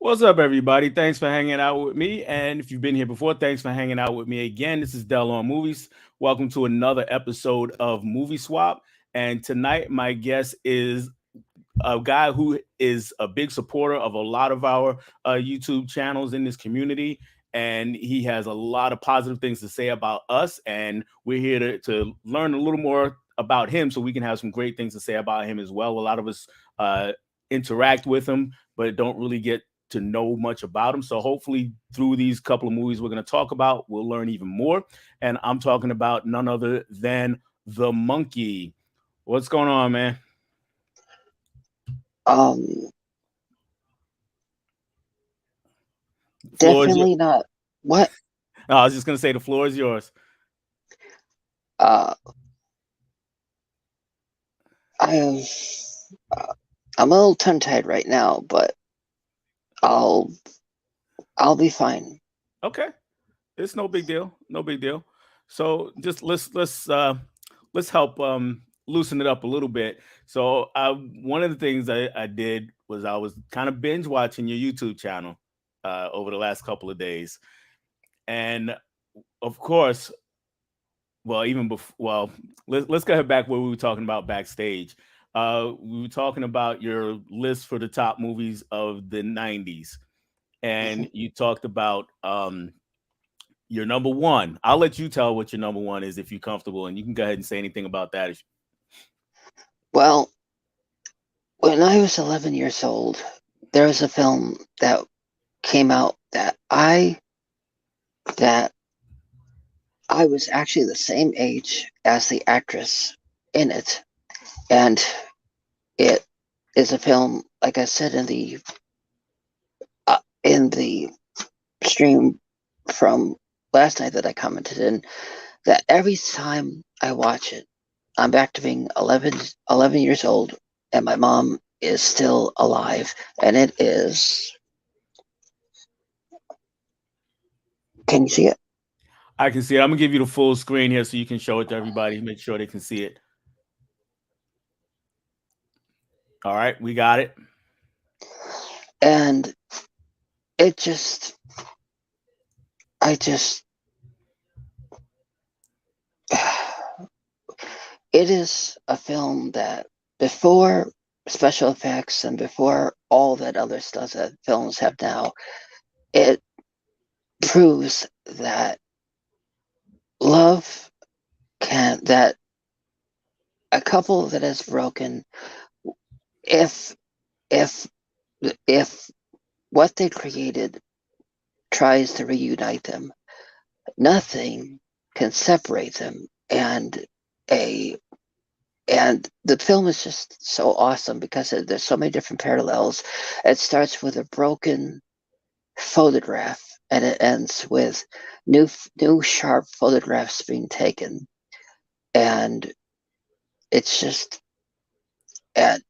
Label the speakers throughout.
Speaker 1: What's up, everybody? Thanks for hanging out with me. And if you've been here before, thanks for hanging out with me again. This is Dell on Movies. Welcome to another episode of Movie Swap. And tonight, my guest is a guy who is a big supporter of a lot of our YouTube channels in this community. And he has a lot of positive things to say about us. And we're here to learn a little more about him so we can have some great things to say about him as well. A lot of us interact with him, but don't really get to know much about him. So hopefully through these couple of movies we're going to talk about, we'll learn even more. And I'm talking about none other than The Monkey. What's going on, man?
Speaker 2: Um,
Speaker 1: Floor is
Speaker 2: Definitely not. What?
Speaker 1: No, I was just going to say the floor is yours.
Speaker 2: Uh, I I'm a little tongue-tied right now, but I'll I'll be fine.
Speaker 1: Okay. It's no big deal. No big deal. So just let's help loosen it up a little bit. So one of the things I did was I was kind of binge watching your YouTube channel over the last couple of days. And of course, well, even before, well, let's go back where we were talking about backstage. We were talking about your list for the top movies of the 90s. And
Speaker 2: Mhm.
Speaker 1: you talked about your number one. I'll let you tell what your number one is if you're comfortable, and you can go ahead and say anything about that.
Speaker 2: Well, when I was 11 years old, there was a film that came out that I was actually the same age as the actress in it, and it is a film, like I said in the stream from last night that I commented in, that every time I watch it, I'm back to being 11 years old, and my mom is still alive. And it is. Can you see it?
Speaker 1: I can see it. I'm gonna give you the full screen here so you can show it to everybody. Make sure they can see it. All right, we got it.
Speaker 2: And it just. I just. It is a film that before special effects and before all that other stuff that films have now, it proves that love that a couple that is broken, if if if what they created tries to reunite them, nothing can separate them. A and the film is just so awesome because there's so many different parallels. It starts with a broken photograph and it ends with new sharp photographs being taken, and it's just and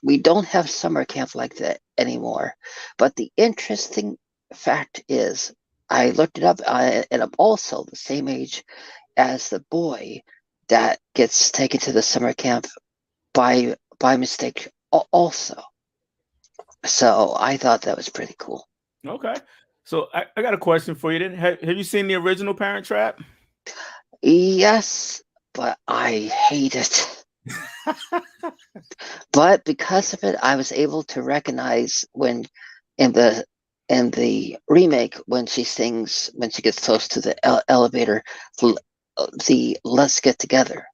Speaker 2: we don't have summer camp like that anymore. But the interesting fact is, I looked it up, and I'm also the same age as the boy that gets taken to the summer camp by mistake also. So I thought that was pretty cool.
Speaker 1: Okay. So I got a question for you. Then have you seen the original Parent Trap?
Speaker 2: Yes, but I hate it. But because of it, I was able to recognize when in the remake when she sings when she gets close to the elevator the "Let's Get Together"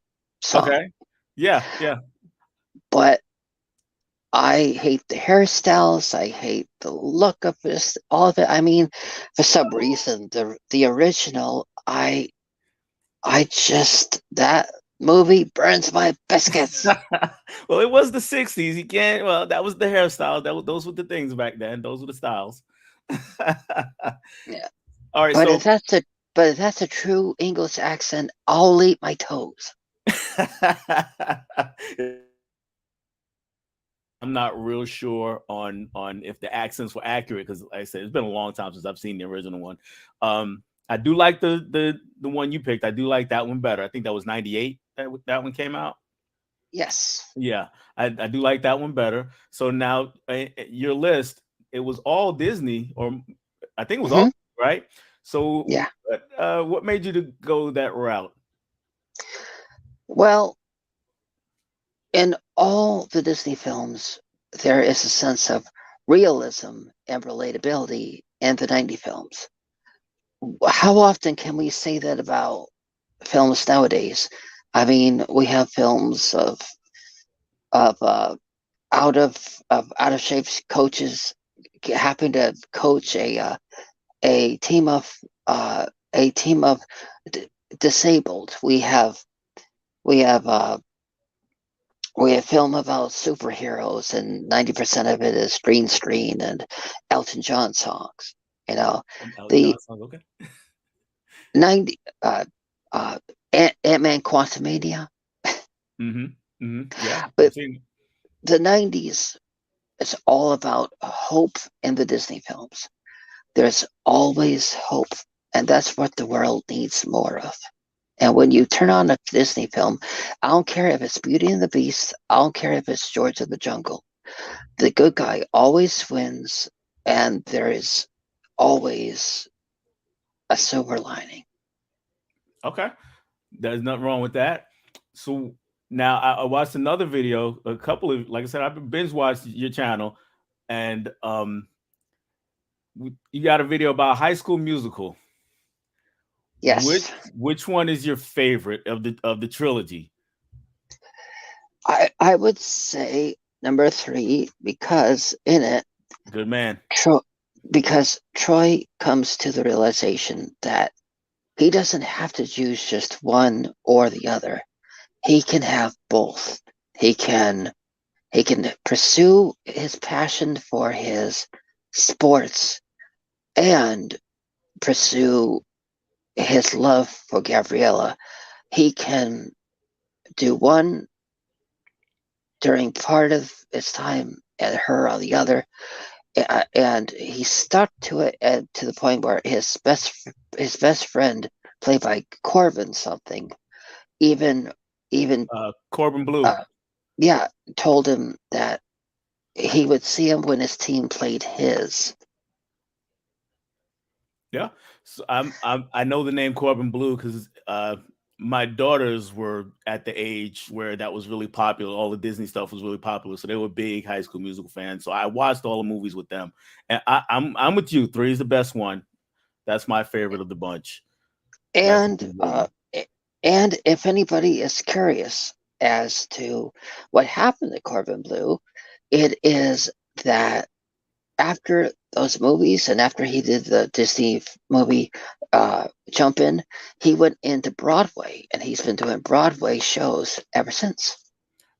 Speaker 2: song.
Speaker 1: Okay. Yeah. Yeah.
Speaker 2: But I hate the hairstyles. I hate the look of this, all of it. I mean, for some reason, the original, I just that movie burns my biscuits.
Speaker 1: Well, it was the 60s. You can't. Well, that was the hairstyle. Those were the things back then. Those were the styles.
Speaker 2: Yeah,
Speaker 1: All right.
Speaker 2: but
Speaker 1: So
Speaker 2: if that's a but if that's a true English accent, I'll eat my toes.
Speaker 1: I'm not real sure on if the accents were accurate because, like I said, it's been a long time since I've seen the original one. I do like the one you picked. I do like that one better. I think that was '98 that one came out.
Speaker 2: Yes.
Speaker 1: Yeah, I do like that one better. So now your list it was all Disney, or I think it was all
Speaker 2: Hmm.
Speaker 1: right. So,
Speaker 2: Yeah.
Speaker 1: what made you to go that route?
Speaker 2: Well, in all the Disney films, there is a sense of realism and relatability in the 90 films. How often can we say that about films nowadays? I mean, we have films of out of shape coaches having to coach a team of uh, a team of disabled. We have we have film about superheroes, and 90% of it is green screen and Elton John songs. You know,
Speaker 1: Elton
Speaker 2: the
Speaker 1: John song, okay.
Speaker 2: 90 Ant-Man Quantumania,
Speaker 1: Yeah, I've
Speaker 2: but
Speaker 1: seen.
Speaker 2: the 90s is all about hope in the Disney films. There's always hope, and that's what the world needs more of. And when you turn on a Disney film, I don't care if it's Beauty and the Beast, I don't care if it's George of the Jungle. The good guy always wins, and there is always a silver lining.
Speaker 1: Okay, there's nothing wrong with that. So now I watched another video, a couple of, like I said, I've binge watched your channel, and you got a video about High School Musical. Which
Speaker 2: Yes,
Speaker 1: which one is your favorite of the trilogy?
Speaker 2: I would say number three because in it,
Speaker 1: Good man.
Speaker 2: Troy, because Troy comes to the realization that he doesn't have to choose just one or the other. He can have both. He can he can pursue his passion for his sports and pursue his love for Gabriella. He can do one during part of his time and her on the other, and he stuck to it and to the point where his best friend, played by Corbin something, even even
Speaker 1: Corbin Blue.
Speaker 2: uh, yeah, told him that he would see him when his team played his.
Speaker 1: Yeah. So I know the name Corbin Blue because my daughters were at the age where that was really popular. All the Disney stuff was really popular, so they were big High School Musical fans. So I watched all the movies with them, and I'm with you. Three is the best one. That's my favorite of the bunch. That's a
Speaker 2: And
Speaker 1: good one.
Speaker 2: and if anybody is curious as to what happened to Corbin Blue, it is that after those movies and after he did the Disney movie Jump In, he went into Broadway and he's been doing Broadway shows ever since.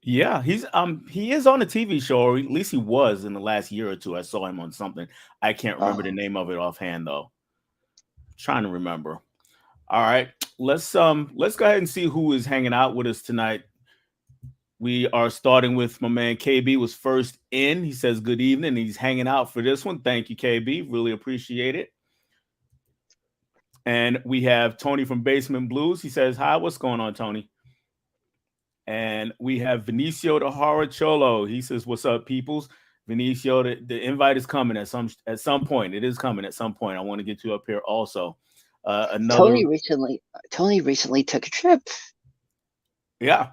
Speaker 1: Yeah, he is on a TV show, or at least he was in the last year or two. I saw him on something. I can't remember the
Speaker 2: Um,
Speaker 1: name of it offhand though. Trying to remember. All right, let's go ahead and see who is hanging out with us tonight. We are starting with my man KB was first in. He says good evening. He's hanging out for this one. Thank you, KB. Really appreciate it. And we have Tony from Basement Blues. He says hi. What's going on, Tony? And we have Vinicio the Horror Cholo. He says, "What's up, peoples?" Vinicio, the invite is coming at some point. It is coming at some point. I want to get you up here also. Another,
Speaker 2: Tony recently took a trip.
Speaker 1: yeah.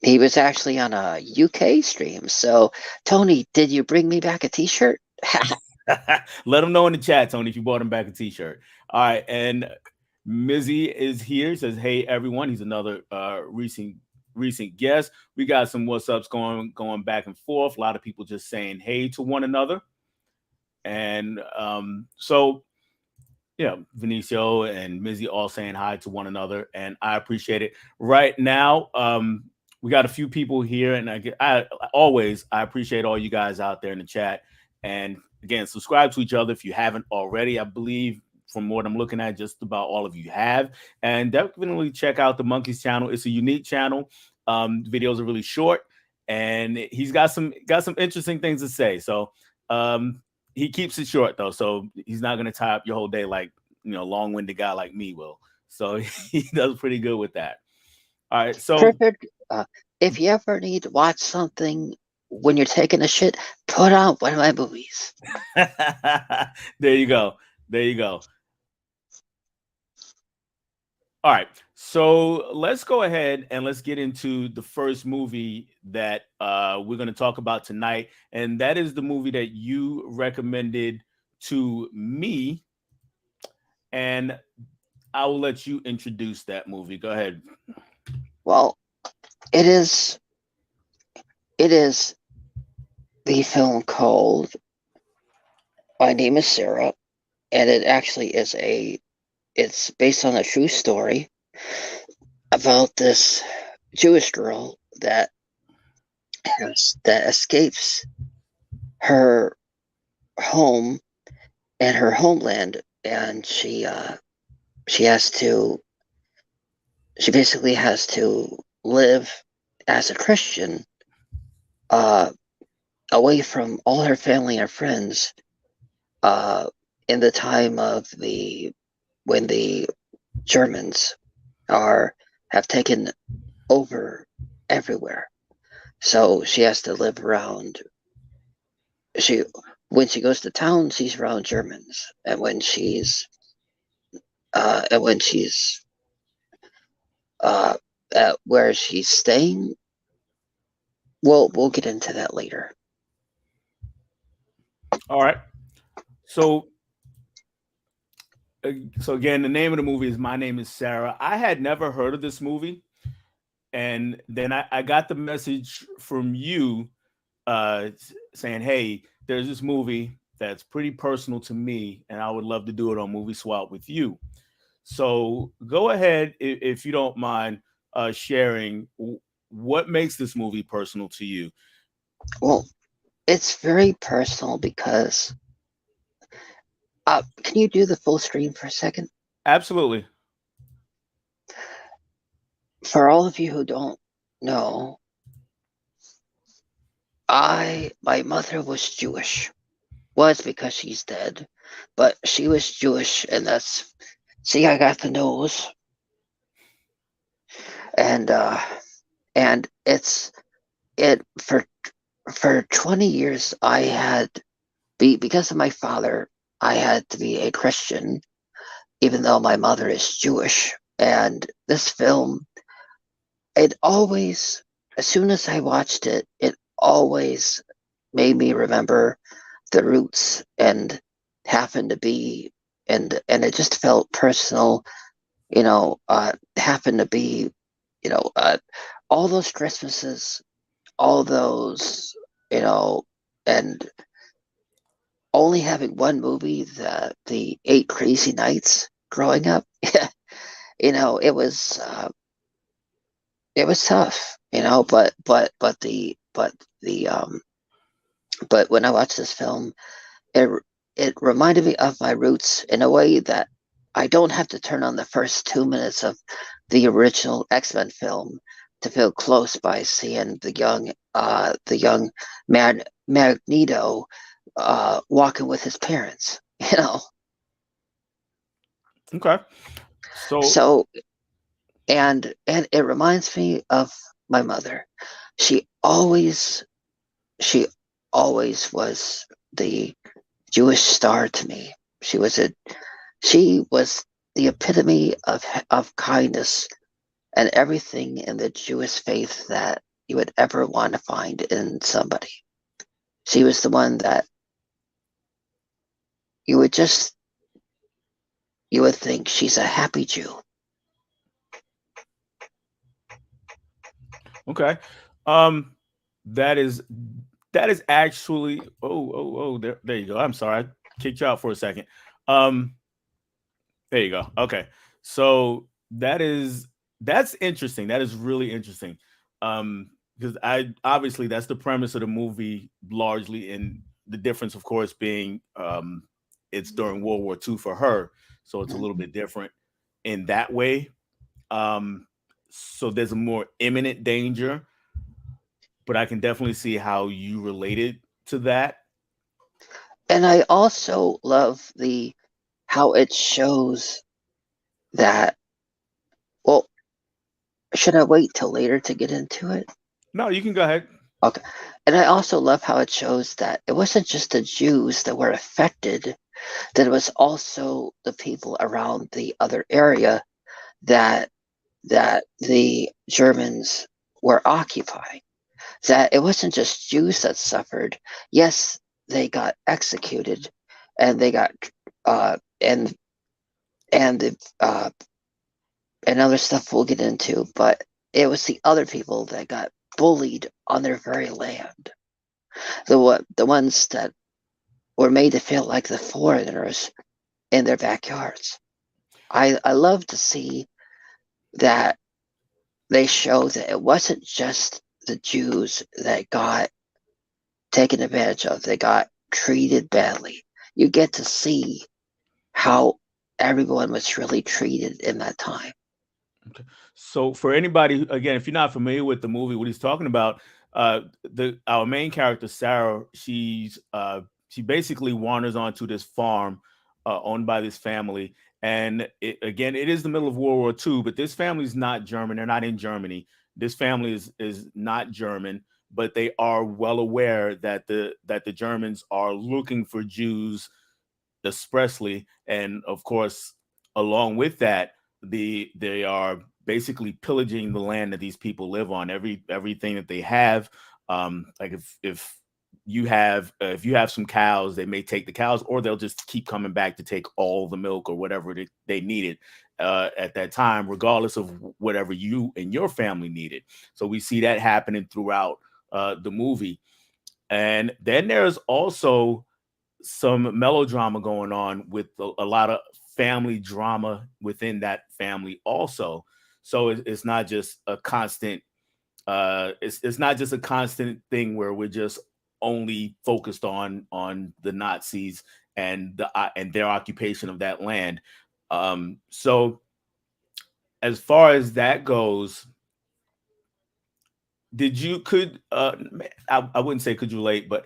Speaker 2: He was actually on a UK stream. So Tony, did you bring me back a T-shirt?
Speaker 1: Let him know in the chat, Tony, if you bought him back a T-shirt. All right, and Mizzy is here. Says, "Hey everyone." He's another recent guest. We got some what's ups going back and forth. A lot of people just saying hey to one another, and so yeah, Vinicio and Mizzy all saying hi to one another, and I appreciate it. Right now, we got a few people here, and I always I appreciate all you guys out there in the chat. And again, subscribe to each other if you haven't already. I believe from what I'm looking at, just about all of you have. And definitely check out the Monkey's channel. It's a unique channel. Videos are really short, and he's got some interesting things to say. So he keeps it short though, so he's not going to tie up your whole day like long-winded guy like me will. So he does pretty good with that. All right, so
Speaker 2: Perfect. If you ever need to watch something when you're taking a shit, put on one of my movies.
Speaker 1: There you go. There you go. All right. So let's go ahead and let's get into the first movie that we're going to talk about tonight. And that is the movie that you recommended to me. And I will let you introduce that movie. Go ahead.
Speaker 2: Well, it is the film called My Name is Sarah, and it actually is it's based on a true story about this Jewish girl that escapes her home and her homeland, and she basically has to live as a Christian, uh, away from all her family and friends, in the time of when the Germans have taken over everywhere. So she has to live around. When she goes to town, she's around Germans, and when she's at where she's staying, we'll get into that later.
Speaker 1: All right. So so again, the name of the movie is My Name is Sarah. I had never heard of this movie, and then I got the message from you saying, "Hey, there's this movie that's pretty personal to me, and I would love to do it on Movie Swap with you." So go ahead if you don't mind sharing what makes this movie personal to you.
Speaker 2: Well, it's very personal because can you do the full screen for a second?
Speaker 1: Absolutely.
Speaker 2: For all of you who don't know, my mother was Jewish. Was because she's dead, but she was Jewish, and see, I got the nose, and it for 20 years I had because of my father, I had to be a Christian, even though my mother is Jewish. And this film, it always, as soon as I watched it, it always made me remember the roots and happened to be, and it just felt personal, happened to be, you know, uh, all those Christmases, all those, you know, and only having one movie, the Eight Crazy Nights growing up, it was tough, but when I watched this film, it it reminded me of my roots in a way that I don't have to turn on the first 2 minutes of the original X-Men film to feel close by seeing the young Magneto walking with his parents,
Speaker 1: Okay. So
Speaker 2: So and it reminds me of my mother. She always she always was the Jewish star to me. She was the epitome of kindness and everything in the Jewish faith that you would ever want to find in somebody. She was the one that you would just you would think she's a happy Jew.
Speaker 1: okay. Um that is that is actually there you go. I'm sorry. I kicked you out for a second. Um there you go. Okay. So that's interesting. That is really interesting. Because I obviously that's the premise of the movie largely, and the difference of course being it's during World War II for her, so it's a little bit different in that way. Um so there's a more imminent danger, but I can definitely see how you related to that.
Speaker 2: And I also love the how it shows that. Well, should I wait till later to get into it?
Speaker 1: No, you can go ahead.
Speaker 2: Okay. And I also love how it shows that it wasn't just the Jews that were affected, that it was also the people around the other area that the Germans were occupying. That it wasn't just Jews that suffered. Yes, they got executed, and they got uh, and and and other stuff we'll get into, but it was the other people that got bullied on their very land. The ones that were made to feel like the foreigners in their backyards. I love to see that they show that it wasn't just the Jews that got taken advantage of, they got treated badly. You get to see how everyone was really treated in that time.
Speaker 1: Okay. So for anybody, again, if you're not familiar with the movie, what he's talking about, the our main character Sarah, she basically wanders onto this farm owned by this family, and again, it is the middle of World War II, but this family is not German. They're not in Germany. This family is not German, but they are well aware that the Germans are looking for Jews expressly, and of course, along with that, they are basically pillaging the land that these people live on. Everything that they have, like if you have some cows, they may take the cows, or they'll just keep coming back to take all the milk or whatever they needed at that time, regardless of whatever you and your family needed. So we see that happening throughout the movie. And then there's also some melodrama going on with a lot of family drama within that family also. So it's not just a constant it's not just a constant thing where we're just only focused on the Nazis and their occupation of that land. So as far as that goes, did you could I wouldn't say could you relate, but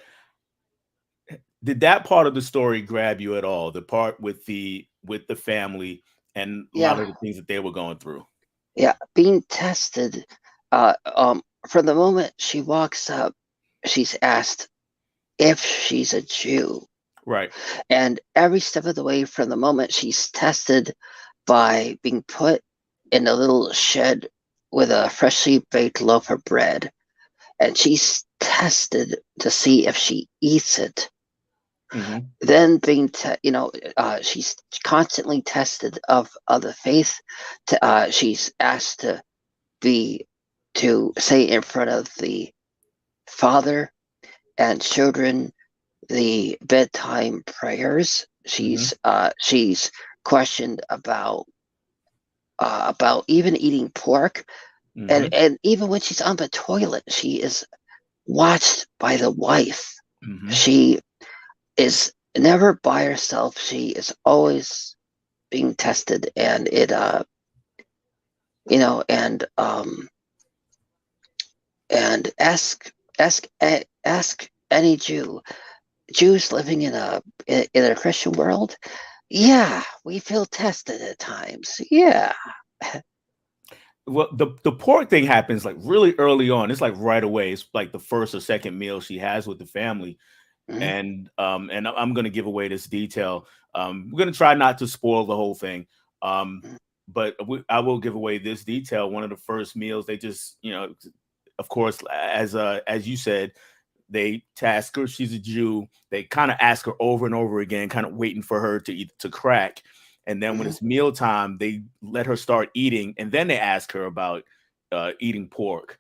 Speaker 1: did that part of the story grab you at all? The part with the family and a lot
Speaker 2: Yeah,
Speaker 1: of the things that they were going through.
Speaker 2: yeah, being tested. From the moment she walks up, she's asked if she's a Jew,
Speaker 1: Right.
Speaker 2: and every step of the way, from the moment she's tested by being put in a little shed with a freshly baked loaf of bread, and she's tested to see if she eats it.
Speaker 1: Hmm.
Speaker 2: Then she's constantly tested of the faith. She's asked be to say in front of the father and children the bedtime prayers.
Speaker 1: Hmm.
Speaker 2: She's questioned about even eating pork,
Speaker 1: Hmm.
Speaker 2: and even when she's on the toilet, she is watched by the wife.
Speaker 1: Hmm.
Speaker 2: She is never by herself. She is always being tested, and it you know and ask any Jews living in a Christian world. Yeah, we feel tested at times. Yeah.
Speaker 1: Well, the pork thing happens like really early on. It's like right away. It's like the first or second meal she has with the family,
Speaker 2: Mhm.
Speaker 1: and I'm going to give away this detail. We're going to try not to spoil the whole thing, um, but I will give away this detail. One of the first meals, they just, of course, as you said, they task her. She's a Jew. They kind of ask her over and over again, kind of waiting for her to crack. And then when
Speaker 2: Mhm.
Speaker 1: it's mealtime, they let her start eating, and then they ask her about eating pork,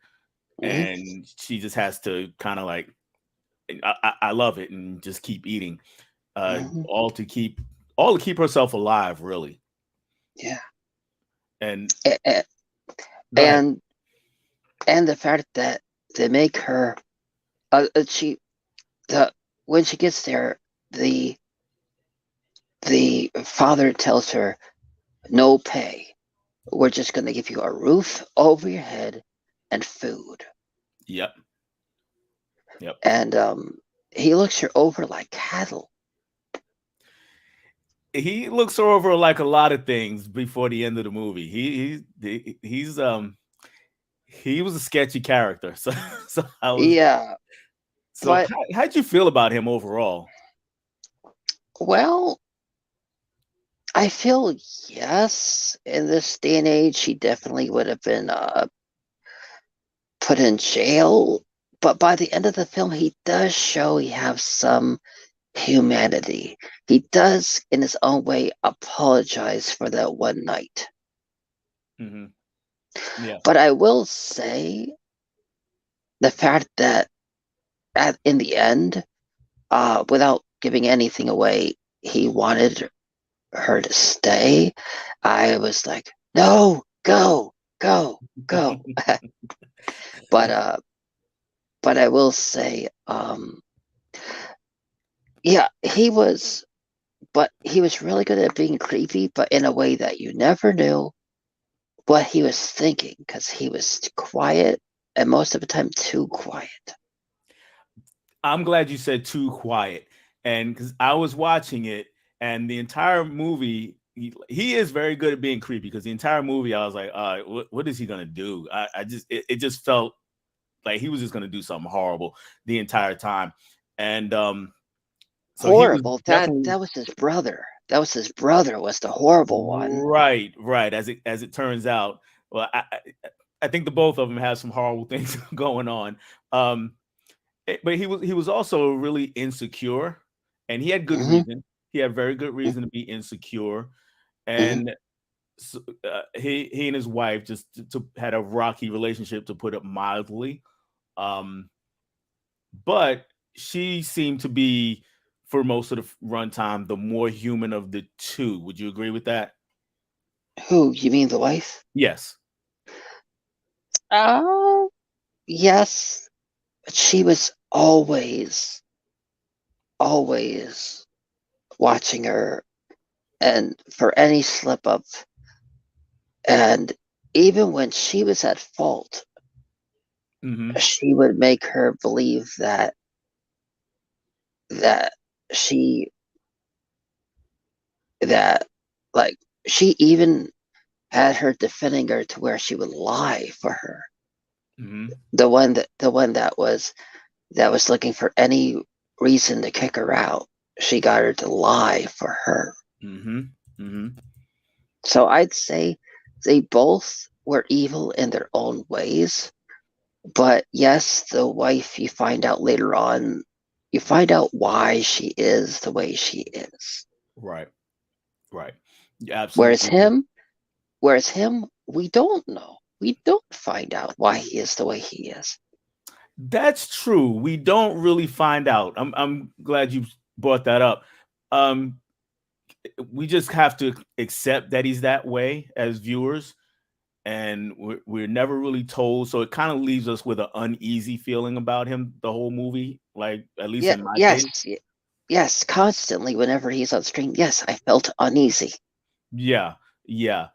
Speaker 2: Mhm.
Speaker 1: and she just has to kind of like, I love it, and just keep eating, uh,
Speaker 2: Mhm.
Speaker 1: all to keep all to keep herself alive, really.
Speaker 2: Yeah.
Speaker 1: And
Speaker 2: A- a-
Speaker 1: go ahead.
Speaker 2: And the fact that they make her she the when she gets there, the the father tells her no pay. We're just going to give you a roof over your head and food.
Speaker 1: Yep, yep.
Speaker 2: And he looks her over like cattle.
Speaker 1: He looks her over like a lot of things before the end of the movie. He was a sketchy character. So I was
Speaker 2: Yeah.
Speaker 1: So
Speaker 2: But
Speaker 1: how'd you feel about him overall?
Speaker 2: well, I feel yes, in this day and age, he definitely would have been put in jail. But by the end of the film, he does show he has some humanity. He does, in his own way, apologize for that one night.
Speaker 1: Hmm. Yeah.
Speaker 2: But I will say the fact that in the end, without giving anything away, he wanted her to stay. I was like, no, go, go, go. But I will say, yeah, he was really good at being creepy, but in a way that you never knew what he was thinking because he was quiet and most of the time too quiet.
Speaker 1: I'm glad you said too quiet. And because I was watching it and the entire movie, he is very good at being creepy because the entire movie, I was like, what is he going to do? I just, it just felt like he was just going to do something horrible the entire time. And so he was
Speaker 2: Horrible.
Speaker 1: definitely
Speaker 2: That was his brother. That was his brother was the horrible one.
Speaker 1: right, right. As it turns out, well, I think the both of them have some horrible things going on. Um, but he was also really insecure, and he had good
Speaker 2: Hmm.
Speaker 1: reason. He had very good reason to be insecure,
Speaker 2: Hmm.
Speaker 1: and so, he and his wife just had a rocky relationship, to put it mildly. Um, but she seemed to be, for most of the runtime, the more human of the two. Would you agree with that?
Speaker 2: Who? You mean the wife?
Speaker 1: Yes.
Speaker 2: Uh, yes. But she was always watching her and for any slip up. And even when she was at fault,
Speaker 1: Hmm.
Speaker 2: she would make her believe that she that like she even had her defending her to where she would lie for her.
Speaker 1: Hmm.
Speaker 2: The one that was looking for any reason to kick her out. She got her to lie for her.
Speaker 1: Hmm. Hmm.
Speaker 2: So I'd say they both were evil in their own ways. But yes, the wife, you find out later on, you find out why she is the way she is.
Speaker 1: Right. Right. You
Speaker 2: Whereas
Speaker 1: absolutely do.
Speaker 2: him, whereas him, we don't know. We don't find out why he is the way he is.
Speaker 1: That's true. We don't really find out. I'm glad you brought that up. Um, we just have to accept that he's that way as viewers, and we're never really told. So it kind of leaves us with an uneasy feeling about him the whole movie. Like, at least
Speaker 2: Yeah,
Speaker 1: in my case.
Speaker 2: yes, yes, constantly whenever he's on screen, yes, I felt uneasy.
Speaker 1: Yeah, yeah.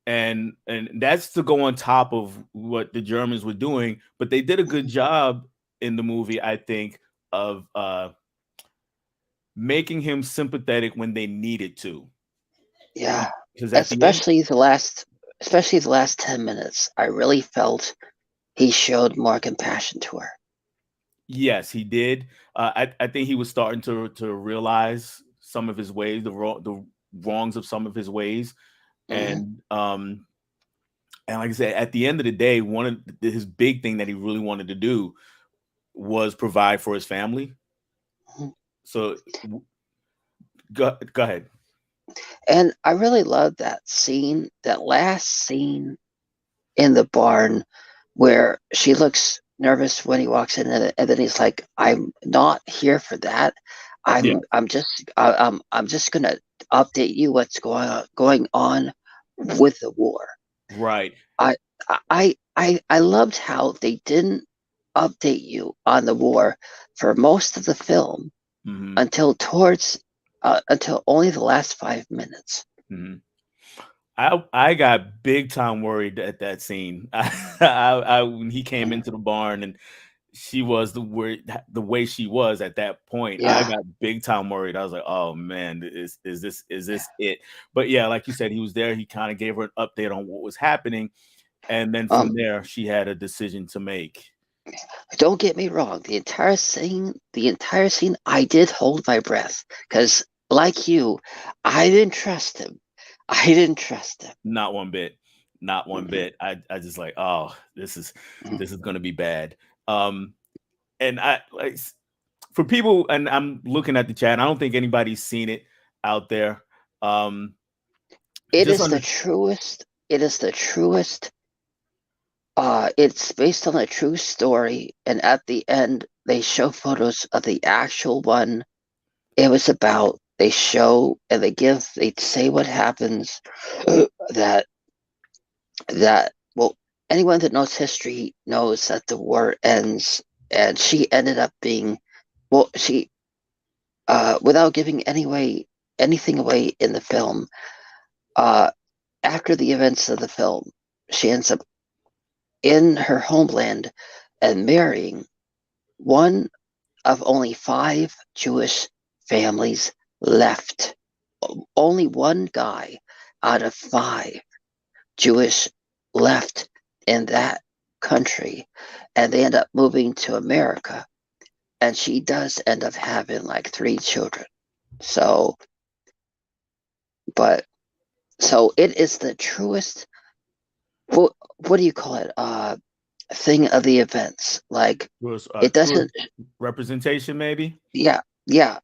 Speaker 1: And that's to go on top of what the Germans were doing, but they did a good
Speaker 2: Mhm.
Speaker 1: job in the movie, I think, of making him sympathetic when they needed to.
Speaker 2: Yeah,
Speaker 1: Because at the end,
Speaker 2: especially the last 10 minutes, I really felt he showed more compassion to her.
Speaker 1: yes, he did. I think he was starting to realize some of his ways, the wrongs of some of his ways,
Speaker 2: Hmm.
Speaker 1: and like I said, at the end of the day, one of his big thing that he really wanted to do was provide for his family.
Speaker 2: Hmm.
Speaker 1: So go ahead.
Speaker 2: And I really love that scene, that last scene in the barn where she looks nervous when he walks in, and then he's like, "I'm not here for that.
Speaker 1: Yeah,
Speaker 2: I'm just gonna update you what's going on with the war."
Speaker 1: right.
Speaker 2: I I loved how they didn't update you on the war for most of the film
Speaker 1: Hmm.
Speaker 2: until only the last 5 minutes.
Speaker 1: Hmm. I got big time worried at that scene. When he came
Speaker 2: Mhm.
Speaker 1: into the barn and she was the way she was at that point, I
Speaker 2: Yeah.
Speaker 1: got big time worried. I was like, oh man, is this it? But yeah, like you said, he was there. He kind of gave her an update on what was happening, and then from
Speaker 2: Um,
Speaker 1: there, she had a decision to make.
Speaker 2: don't get me wrong. The entire scene, I did hold my breath because, like you, I didn't trust him. I didn't trust him.
Speaker 1: Not one bit. Not one
Speaker 2: Mm-mm,
Speaker 1: bit. I just like, oh,
Speaker 2: mm.
Speaker 1: this is gonna be bad. Um, and I like for people, and I'm looking at the chat. I don't think anybody's seen it out there. Um,
Speaker 2: It
Speaker 1: just
Speaker 2: is
Speaker 1: under
Speaker 2: the truest. It is the truest. It's based on a true story, and at the end, they show photos of the actual one it was about. They show and they say what happens. That well, anyone that knows history knows that the war ends, and she ended up being, well, she without giving anything away in the film. Uh, After the events of the film, she ends up in her homeland and marrying one of only 5 Jewish families left. Only one guy out of 5 Jewish left in that country, and they end up moving to America. And she does end up having like 3 children. So, but so it is the truest. What do you call it? Thing of the events. Like it
Speaker 1: true
Speaker 2: doesn't.
Speaker 1: representation, maybe.
Speaker 2: Yeah, yeah.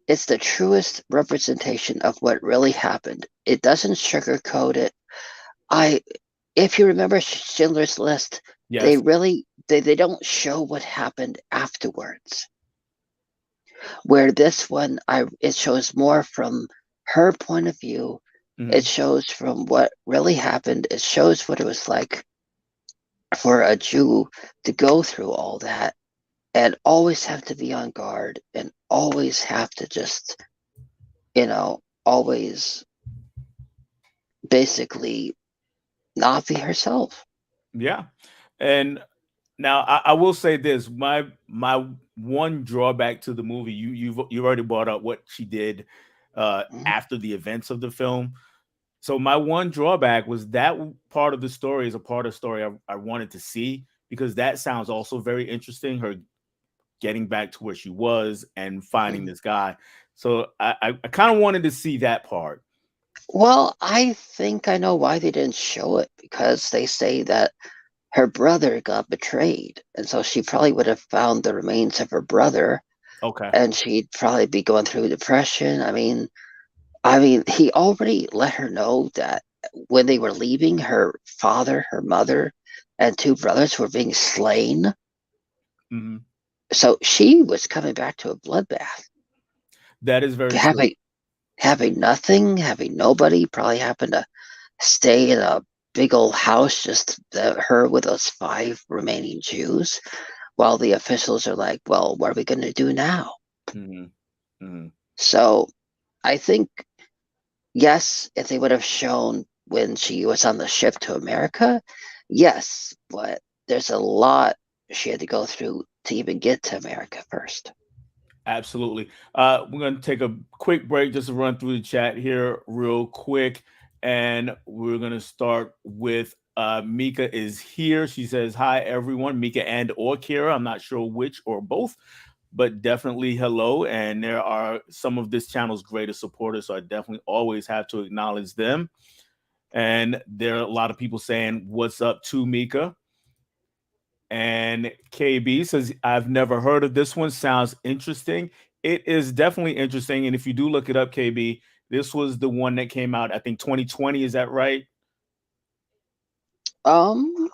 Speaker 2: It's the truest representation of what really happened. It doesn't sugarcoat it. I, if you remember Schindler's List,
Speaker 1: Yes.
Speaker 2: they don't show what happened afterwards. Where this one, it shows more from her point of view. It
Speaker 1: Mhm.
Speaker 2: shows from what really happened. It shows what it was like for a Jew to go through all that and always have to be on guard and always have to just, always basically not be herself.
Speaker 1: Yeah. And now I will say this: my one drawback to the movie, you've already brought up what she did
Speaker 2: Mhm.
Speaker 1: after the events of the film. So my one drawback was that part of the story is a part of the story I wanted to see because that sounds also very interesting. Her getting back to where she was and finding
Speaker 2: Mhm.
Speaker 1: this guy. So I kind of wanted to see that part.
Speaker 2: Well, I think I know why they didn't show it because they say that her brother got betrayed. And so she probably would have found the remains of her brother
Speaker 1: Okay.
Speaker 2: and she'd probably be going through depression. He already let her know that when they were leaving, her father, her mother, and 2 brothers were being slain.
Speaker 1: Hmm.
Speaker 2: So she was coming back to a bloodbath,
Speaker 1: That is very true.
Speaker 2: having having nothing, having nobody, probably happened to stay in a big old house, just her with those 5 remaining Jews, while the officials are like, well, what are we going to do now?
Speaker 1: Hmm. Hmm.
Speaker 2: So I think, yes, if they would have shown when she was on the ship to America, yes, but there's a lot she had to go through to even get to America first.
Speaker 1: Absolutely. We're going to take a quick break just to run through the chat here real quick. And we're going to start with Mika is here. She says, hi, everyone. Mika and or Kira. I'm not sure which or both, but definitely hello. And there are some of this channel's greatest supporters. So I definitely always have to acknowledge them. And there are a lot of people saying, what's up to Mika? And KB says, I've never heard of this one. Sounds interesting. It is definitely interesting. And if you do look it up, KB, this was the one that came out, I think 2020. Is that right?
Speaker 2: Um,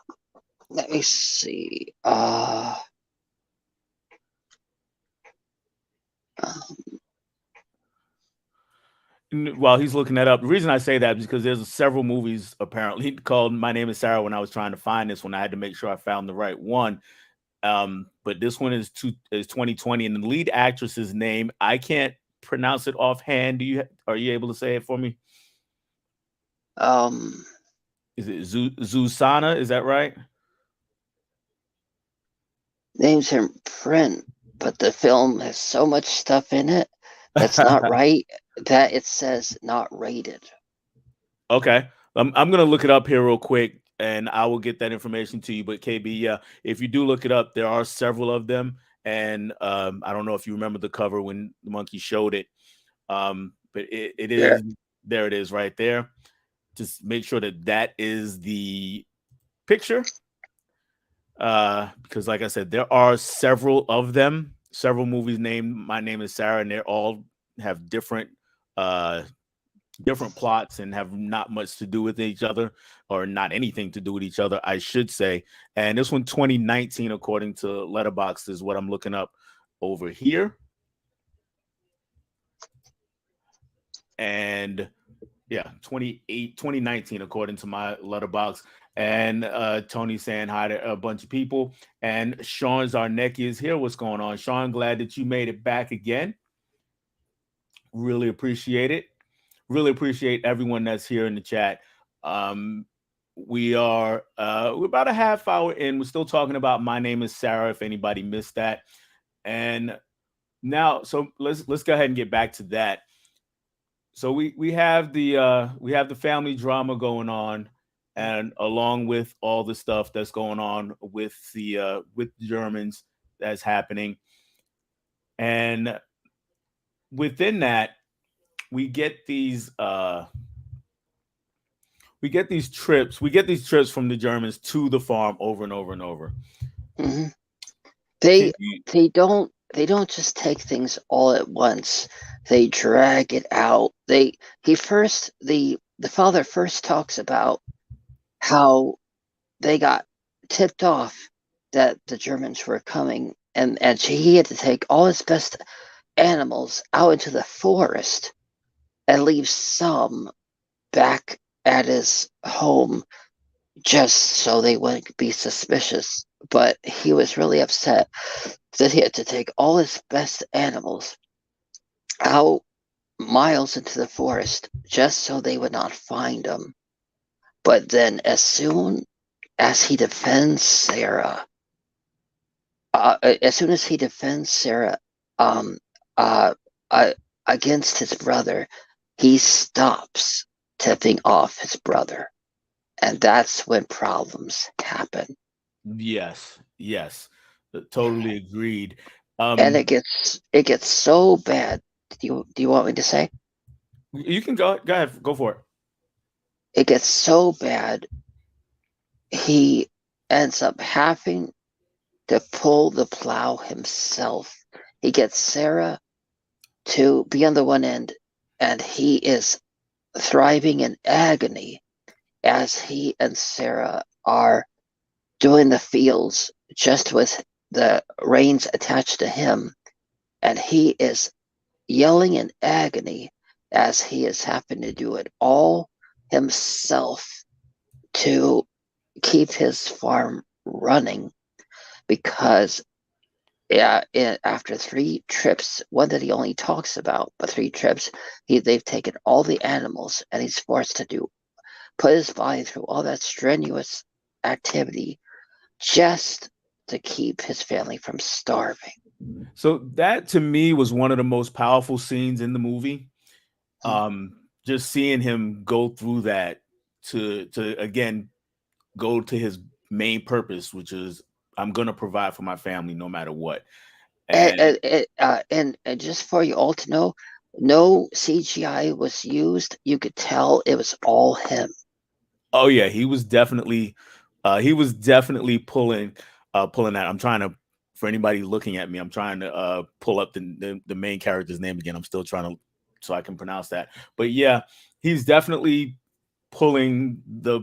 Speaker 2: Let me see. Um,
Speaker 1: While he's looking that up, the reason I say that is because there's several movies apparently called My Name is Sarah. When I was trying to find this one, I had to make sure I found the right one. But this one is 2020, and the lead actress's name, I can't pronounce it offhand. Are you able to say it for me?
Speaker 2: um,
Speaker 1: Is it Zusana? Is that right?
Speaker 2: Names in print, but the film has so much stuff in it that's not right that it says not rated.
Speaker 1: Okay. I'm gonna look it up here real quick. and I will get that information to you. But KB, yeah, if you do look it up, there are several of them, and I don't know if you remember the cover when the monkey showed it, but it
Speaker 2: Yeah.
Speaker 1: is there. It is right there. Just make sure that that is the picture, because like I said, there are several of them, several movies named My Name is Sarah, and they all have uh different plots and have not much to do with each other, or not anything to do with each other, I should say. And this one, 2019, according to Letterboxd, is what I'm looking up over here. And yeah, 2019, according to my Letterboxd. And Tony saying hi to a bunch of people. And Sean Zarnecki is here. What's going on, Sean? Glad that you made it back again. Really appreciate it. Really appreciate everyone that's here in the chat. Um, we're about a half hour in. We're still talking about My Name is Sarah, if anybody missed that. And now, so let's go ahead and get back to that. So we have the family drama going on, and along with all the stuff that's going on with the Germans that's happening, and within that we get these trips from the Germans to the farm over and over and over.
Speaker 2: hmm
Speaker 1: Can
Speaker 2: They
Speaker 1: you,
Speaker 2: they don't just take things all at once. They drag it out. The father first talks about how they got tipped off that the Germans were coming, and he had to take all his best animals out into the forest and leave some back at his home just so they wouldn't be suspicious. But he was really upset that he had to take all his best animals out miles into the forest just so they would not find him. But then, as soon as he defends Sarah, as soon as he defends Sarah, um, uh, uh, against his brother, he stops tipping off his brother, and that's when problems happen.
Speaker 1: yes, totally agreed.
Speaker 2: And
Speaker 1: Um,
Speaker 2: it gets so bad. Do you want me to say?
Speaker 1: you can go ahead, go for it.
Speaker 2: It gets so bad he ends up having to pull the plow himself. He gets Sarah to be on the one end, and he is thriving in agony as he and Sarah are doing the fields just with the reins attached to him, and he is yelling in agony as he is having to do it all himself to keep his farm running because after 3 trips, one that he only talks about, but 3 trips, they've taken all the animals and he's forced to put his body through all that strenuous activity just to keep his family from starving.
Speaker 1: So that to me was one of the most powerful scenes in the movie. Just seeing him go through that to again go to his main purpose, which is I'm gonna provide for my family no matter what.
Speaker 2: And,
Speaker 1: And
Speaker 2: and just for you all to know, no CGI was used. You could tell it was all him.
Speaker 1: oh yeah, he was definitely pulling that. I'm trying to, for anybody looking at me, I'm trying to pull up the main character's name again. I'm still trying to, so I can pronounce that. But yeah, he's definitely pulling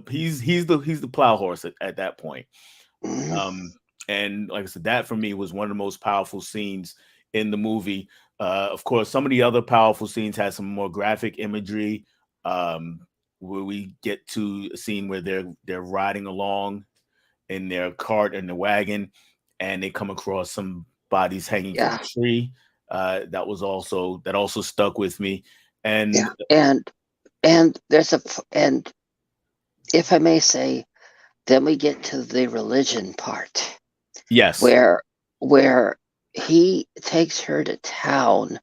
Speaker 1: he's the plow horse at that point.
Speaker 2: Mhm.
Speaker 1: Um, and like I said, that for me was one of the most powerful scenes in the movie. Of course, some of the other powerful scenes had some more graphic imagery, um, where we get to a scene where they're riding along in their cart and the wagon, and they come across some bodies hanging from a
Speaker 2: Yeah,
Speaker 1: tree. That also stuck with me.
Speaker 2: yeah,
Speaker 1: And
Speaker 2: and if I may say, then we get to the religion part
Speaker 1: yes,
Speaker 2: where where he takes her to town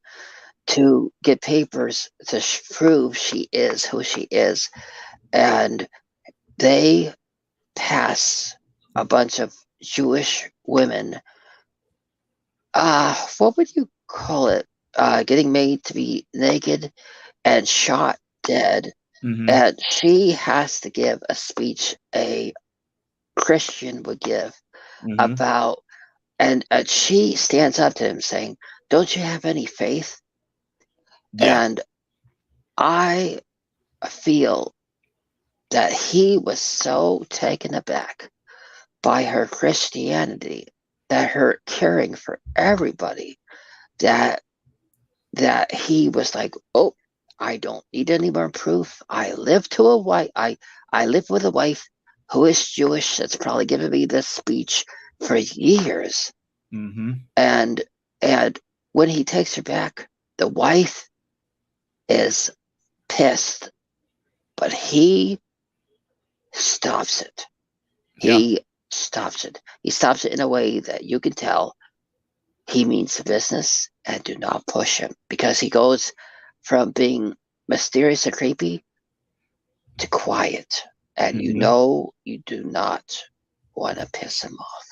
Speaker 2: to get papers to prove she is who she is, and they pass a bunch of Jewish women, what would you call it? Getting made to be naked and shot dead.
Speaker 1: Mm-hmm.
Speaker 2: And she has to give a speech a Christian would give
Speaker 1: Mm-hmm.
Speaker 2: about, and she stands up to him saying, "Don't you have any faith?"
Speaker 1: Yeah.
Speaker 2: And I feel that he was so taken aback by her Christianity, that her caring for everybody, that he was like, "Oh, I don't need any more proof. I live to a wife. I live with a wife who is Jewish. That's probably given me this speech for years."
Speaker 1: Mm-hmm.
Speaker 2: And and when he takes her back, the wife is pissed, but he stops it.
Speaker 1: Yeah.
Speaker 2: He stops it. He stops it in a way that you can tell he means business, and do not push him, because he goes from being mysterious and creepy to quiet, and
Speaker 1: Mm-hmm.
Speaker 2: you do not want to piss him off.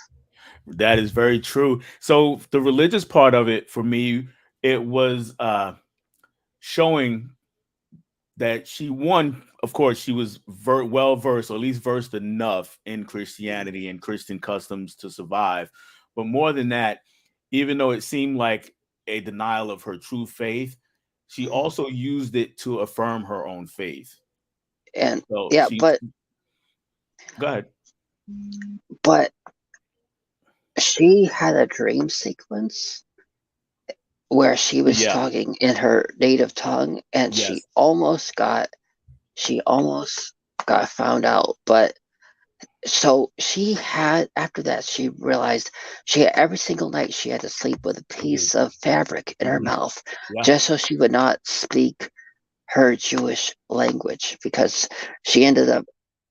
Speaker 1: That is very true. So the religious part of it for me, it was showing that she won. Of course, she was well versed, or at least versed enough in Christianity and Christian customs to survive. But more than that, even though it seemed like a denial of her true faith, she also used it to affirm her own faith.
Speaker 2: And
Speaker 1: So
Speaker 2: yeah,
Speaker 1: she, go ahead.
Speaker 2: but she had a dream sequence where she was
Speaker 1: Yeah.
Speaker 2: talking in her native tongue, and
Speaker 1: Yes.
Speaker 2: she almost got found out. But so she had, after that, she realized she had, every single night she had to sleep with a piece of fabric in her
Speaker 1: Mm-hmm.
Speaker 2: mouth,
Speaker 1: Yeah.
Speaker 2: just so she would not speak her Jewish language, because she ended up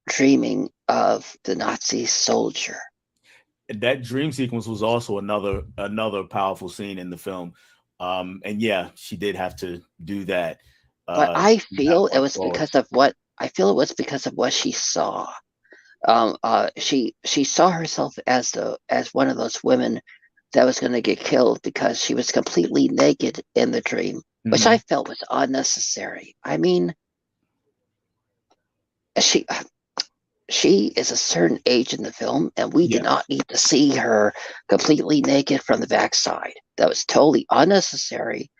Speaker 2: dreaming of the Nazi soldier.
Speaker 1: That dream sequence was also another powerful scene in the film. And yeah, she did have to do that
Speaker 2: But
Speaker 1: from that point forward.
Speaker 2: I feel it was because of what she saw. She saw herself as one of those women that was going to get killed, because she was completely naked in the dream, which I
Speaker 1: Mm-hmm.
Speaker 2: felt was unnecessary. I mean, she she is a certain age in the film, and we did
Speaker 1: Yes.
Speaker 2: not need to see her completely naked from the backside. That was totally unnecessary,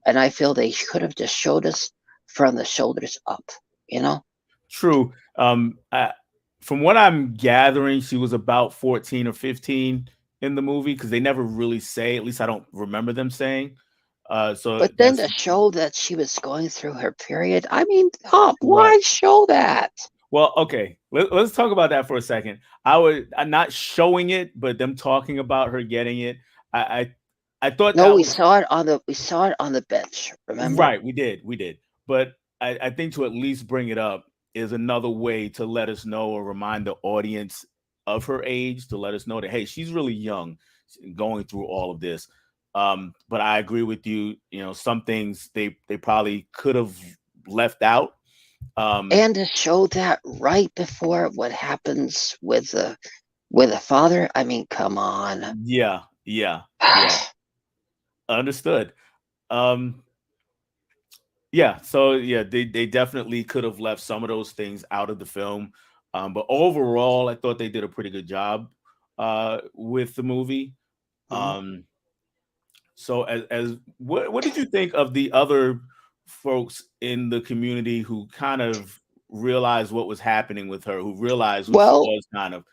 Speaker 2: and I feel they could have just showed us from the shoulders up. You know?
Speaker 1: True. From what I'm gathering, she was about 14 or 15 in the movie because they never really say, at least I don't remember them saying. So
Speaker 2: But then
Speaker 1: that's
Speaker 2: to show that she was going through her period, I mean, oh,
Speaker 1: right.
Speaker 2: why show that?
Speaker 1: Well, okay. Let's talk about that for a second. I'm not showing it, but them talking about her getting it. I I thought
Speaker 2: No,
Speaker 1: that was
Speaker 2: we saw it on the bench. Remember?
Speaker 1: right. We did. But I think to at least bring it up is another way to let us know or remind the audience of her age, to let us know that hey, she's really young, going through all of this. But I agree with you. You know, some things they probably could have left out. Um,
Speaker 2: And to show that right before what happens with the father. I mean, come on.
Speaker 1: yeah, yeah, yeah. Understood. Um, yeah, so yeah, they definitely could have left some of those things out of the film. But overall, I thought they did a pretty good job with the movie.
Speaker 2: Mhm.
Speaker 1: Um, so as what did you think of the other folks in the community who kind of realized what was happening with her, who realized who she
Speaker 2: Well,
Speaker 1: was kind of?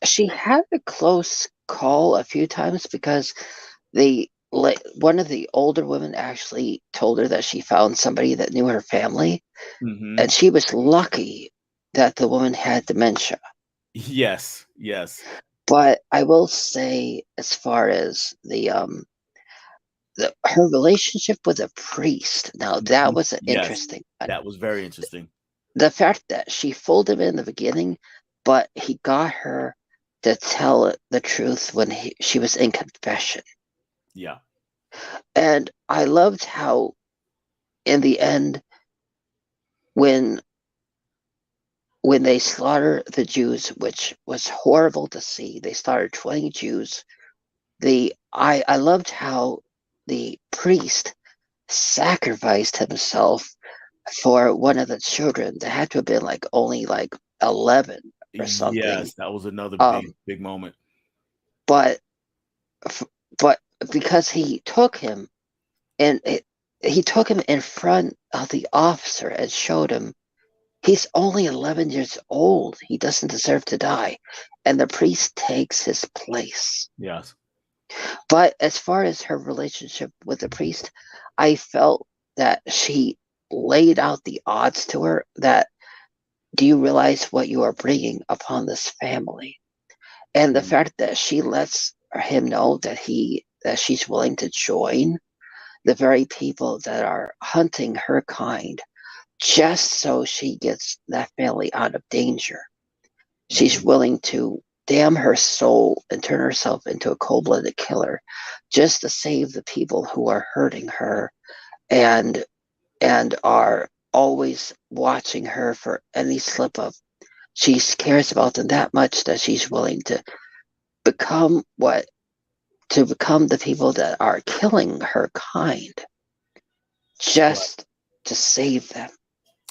Speaker 2: she had a close call a few times, because one of the older women actually told her that she found somebody that knew her family, and
Speaker 1: Hmm.
Speaker 2: she was lucky that the woman had dementia.
Speaker 1: Yes, yes.
Speaker 2: But I will say, as far as her relationship with a priest, now that
Speaker 1: Mhm.
Speaker 2: was
Speaker 1: Yes,
Speaker 2: interesting.
Speaker 1: that was very interesting.
Speaker 2: The fact that she fooled him in the beginning, but he got her to tell the truth when she was in confession.
Speaker 1: Yeah.
Speaker 2: And I loved how, in the end, when when they slaughtered the Jews, which was horrible to see. They slaughtered 20 Jews. I loved how the priest sacrificed himself for one of the children that had to have been like only like 11 or something.
Speaker 1: Yes, that was another
Speaker 2: Um,
Speaker 1: big moment.
Speaker 2: but but because he took him and he took him in front of the officer and showed him he's only 11 years old. He doesn't deserve to die. And the priest takes his place.
Speaker 1: Yes.
Speaker 2: But as far as her relationship with the priest, I felt that she laid out the odds to her that do you realize what you are bringing upon this family? And the
Speaker 1: Mm.
Speaker 2: fact that she lets him know that she's willing to join the very people that are hunting her kind just so she gets that family out of danger. She's
Speaker 1: Mhm.
Speaker 2: willing to damn her soul and turn herself into a cold-blooded killer just to save the people who are hurting her and are always watching her for any slip up. She cares about them that much that she's willing to become what to become the people that are killing her kind
Speaker 1: Right.
Speaker 2: just to save them.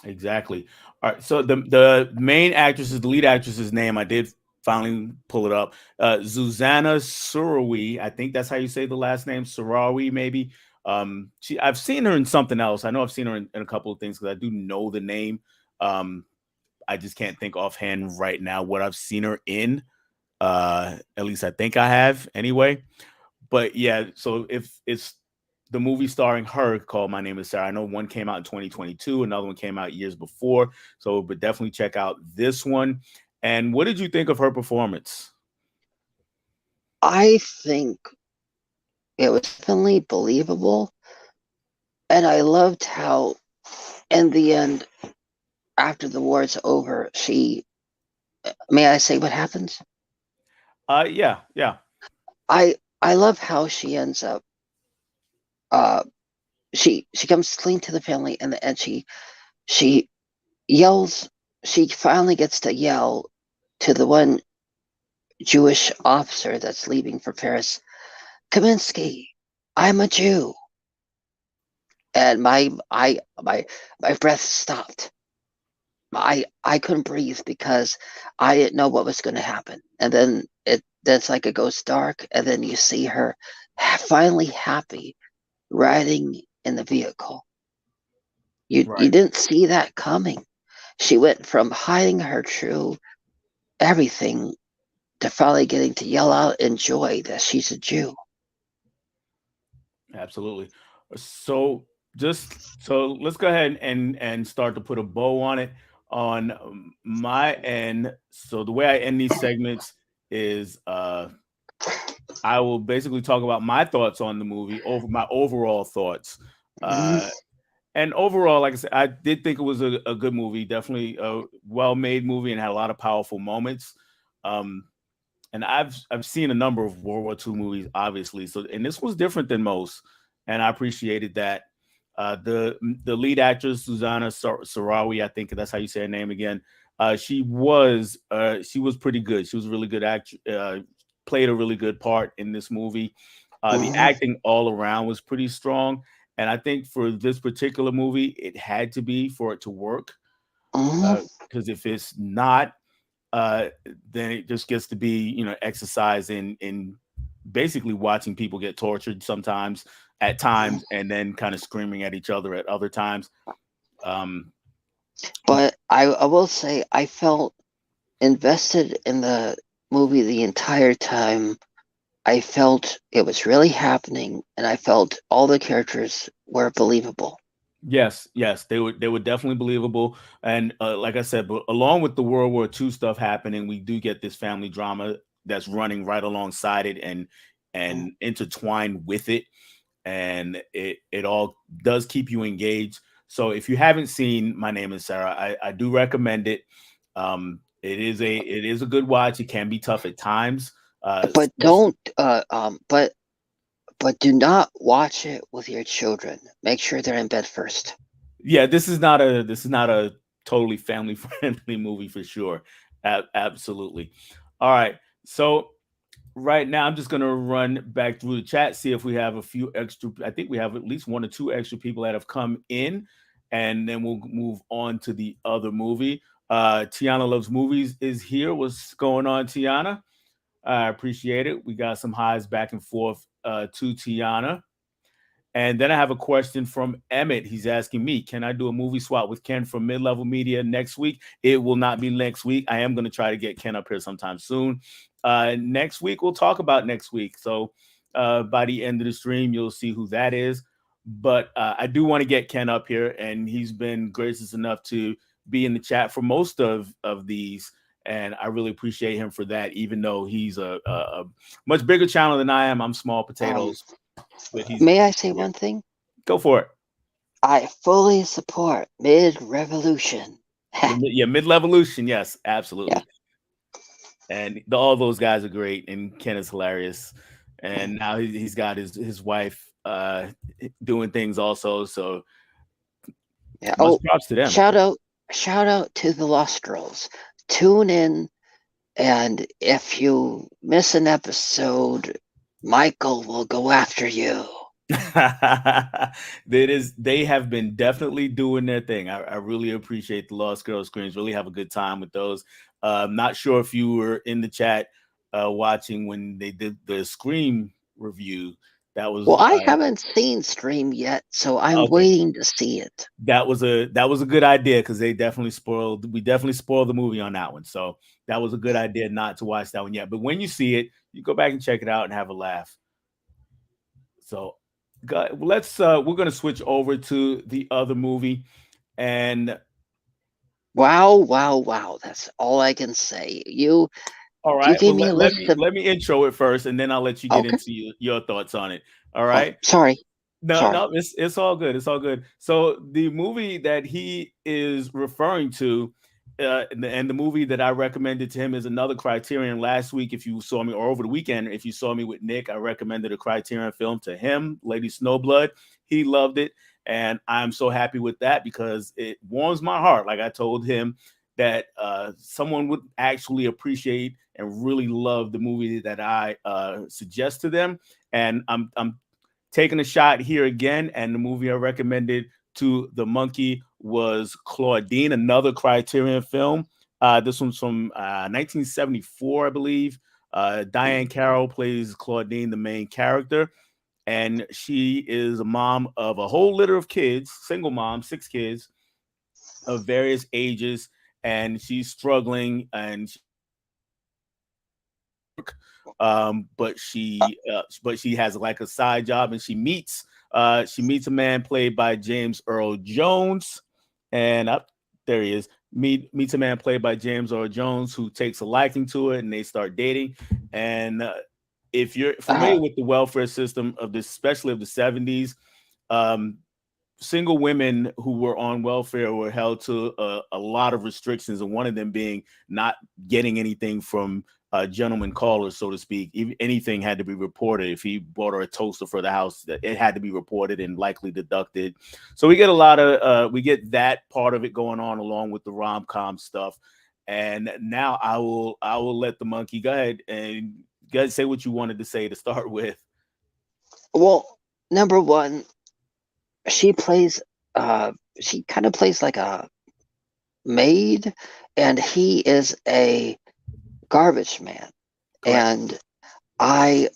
Speaker 1: Exactly. All right. So the main actress's, the lead actress's name, I did finally pull it up. Zuzana Surawi. I think that's how you say the last name. Surawi, maybe. I've seen her in something else. I know I've seen her in a couple of things because I do know the name. Um, I just can't think offhand right now what I've seen her in. At least I think I have anyway. But yeah, so if it's the movie starring her called My Name is Sarah, I know one came out in 2022, another one came out years before. So, but definitely check out this one. And what did you think of her performance?
Speaker 2: I think it was definitely believable. And I loved how, in the end, after the war is over, may I say what happens?
Speaker 1: Yeah, yeah,
Speaker 2: I love how she ends up, uh, she comes clean to the family and she yells, she finally gets to yell to the one Jewish officer that's leaving for Paris, Kaminsky, I'm a Jew. And my breath stopped. I couldn't breathe because I didn't know what was going to happen. And then it's like it goes dark, and then you see her finally happy riding in the vehicle. You
Speaker 1: right.
Speaker 2: didn't see that coming. She went from hiding her true everything to finally getting to yell out in joy that she's a Jew.
Speaker 1: Absolutely. So so let's go ahead and start to put a bow on it on my end. So the way I end these segments is I will basically talk about my thoughts on the movie, over my overall thoughts.
Speaker 2: Mhm.
Speaker 1: Uh, and overall, like I said, I did think it was a good movie, definitely a well-made movie, and had a lot of powerful moments. Um, and I've seen a number of World War II movies, obviously. So, and this was different than most, and I appreciated that. The lead actress Susanna Sarawi, I think that's how you say her name again. She was pretty good. She was a really good actress. Played a really good part in this movie. The
Speaker 2: Mhm.
Speaker 1: acting all around was pretty strong, and I think for this particular movie, it had to be for it to work.
Speaker 2: Mhm.
Speaker 1: Because if it's not, uh, then it just gets to be exercise in basically watching people get tortured sometimes at
Speaker 2: Mhm.
Speaker 1: times and then kind of screaming at each other at other times. Um,
Speaker 2: But I will say I felt invested in the movie the entire time. I felt it was really happening, and I felt all the characters were believable.
Speaker 1: yes, they were definitely believable, and like I said, but along with the World War II stuff happening, we do get this family drama that's running right alongside it and intertwined with it, and it all does keep you engaged. So if you haven't seen My Name is Sarah, I do recommend it. It is a good watch. It can be tough at times.
Speaker 2: But don't but do not watch it with your children. Make sure they're in bed first.
Speaker 1: Yeah, this is not a totally family friendly movie for sure. Absolutely. All right. So right now, I'm just gonna run back through the chat, see if we have a few extra. I think we have at least one or two extra people that have come in, and then we'll move on to the other movie. Tiana Loves Movies is here. What's going on, Tiana? I appreciate it. We got some highs back and forth to Tiana. And then I have a question from Emmett. He's asking me, can I do a movie swap with Ken from Mid Level Media next week? It will not be next week. I am going to try to get Ken up here sometime soon. Next week, we'll talk about next week. So by the end of the stream, you'll see who that is. But I do want to get Ken up here, and he's been gracious enough to be in the chat for most of these. And I really appreciate him for that, even though he's a much bigger channel than I am. I'm small potatoes.
Speaker 2: May I say one thing?
Speaker 1: Go for it.
Speaker 2: I fully support Mid-Revolution.
Speaker 1: Yeah, Mid-Levolution. Yes, absolutely. Yeah. And all those guys are great, and Ken is hilarious. And now he's got his wife doing things also. So
Speaker 2: yeah.
Speaker 1: Props to them.
Speaker 2: Shout out to the Lost Girls. Tune in, and if you miss an episode, Michael will go after you.
Speaker 1: They have been definitely doing their thing. I really appreciate the Lost Girls screens. Really have a good time with those. I'm not sure if you were in the chat watching when they did the Scream review. That was
Speaker 2: I haven't seen Scream yet, so I'm waiting to see it.
Speaker 1: That was a good idea, because we definitely spoiled the movie on that one. So that was a good idea not to watch that one yet. But when you see it, you go back and check it out and have a laugh. So let's we're going to switch over to the other movie. And
Speaker 2: wow, that's all I can say.
Speaker 1: All right, well, let me intro it first, and then I'll let you get into your thoughts on it. All right.
Speaker 2: Sorry.
Speaker 1: No, it's all good. It's all good. So the movie that he is referring to, and the movie that I recommended to him, is another Criterion. Last week, if you saw me, or over the weekend, if you saw me with Nick, I recommended a Criterion film to him, Lady Snowblood. He loved it, and I'm so happy with that, because it warms my heart. Like I told him, that someone would actually appreciate and really love the movie that I suggest to them. And I'm taking a shot here again. And the movie I recommended to the monkey was Claudine, another Criterion film. This one's from 1974, I believe. Diane Carroll plays Claudine, the main character. And she is a mom of a whole litter of kids, single mom, 6 kids of various ages. And she's struggling, and but she has like a side job, and she meets a man played by James Earl Jones, and there he is. Meets a man played by James Earl Jones, who takes a liking to it, and they start dating. And if you're familiar with the welfare system of this, especially of the 70s, single women who were on welfare were held to a lot of restrictions, and one of them being not getting anything from gentleman callers, so to speak. If anything had to be reported. If he bought her a toaster for the house, it had to be reported and likely deducted. So we get a lot of we get that part of it going on, along with the rom-com stuff. And now I will let the monkey go ahead and say what you wanted to say to start with.
Speaker 2: Well, number one, she kind of plays like a maid, and he is a garbage man. Correct. And I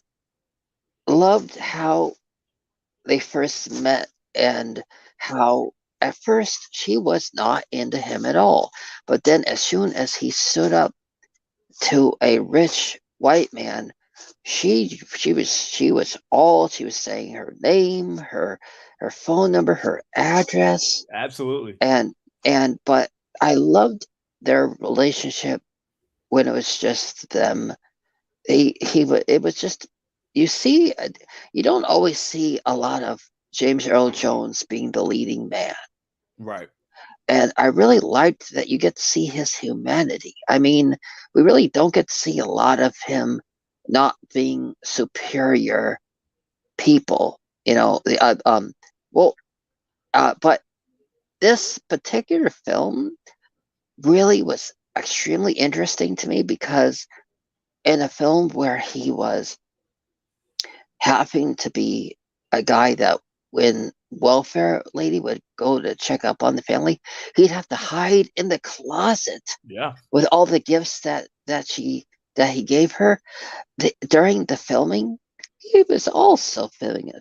Speaker 2: loved how they first met, and how at first she was not into him at all. But then as soon as he stood up to a rich white man, she was all she was saying, her name, her phone number, her address.
Speaker 1: Absolutely.
Speaker 2: But I loved their relationship when it was just them. It was just, you don't always see a lot of James Earl Jones being the leading man.
Speaker 1: Right.
Speaker 2: And I really liked that you get to see his humanity. I mean, we really don't get to see a lot of him not being superior people, but this particular film, really was extremely interesting to me because in a film where he was having to be a guy that when welfare lady would go to check up on the family, he'd have to hide in the closet
Speaker 1: Yeah.
Speaker 2: with all the gifts that he gave her. During the filming, he was also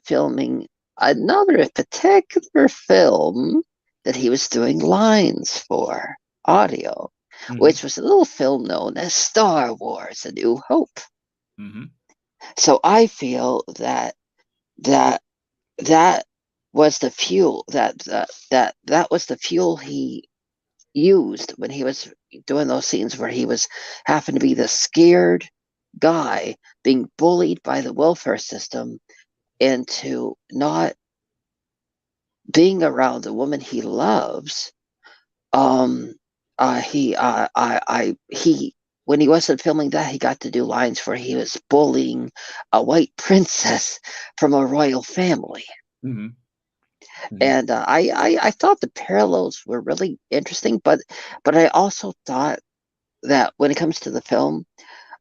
Speaker 2: filming another particular film that he was doing lines for audio,
Speaker 1: Hmm.
Speaker 2: which was a little film known as Star Wars: A New Hope.
Speaker 1: Hmm.
Speaker 2: So I feel that that was the fuel that was the fuel he used when he was doing those scenes where he was having to be the scared guy being bullied by the welfare system into not being around the woman he loves. Um, he when he wasn't filming that, he got to do lines where he was bullying a white princess from a royal family.
Speaker 1: Hmm. Hmm.
Speaker 2: And I thought the parallels were really interesting, but I also thought that when it comes to the film,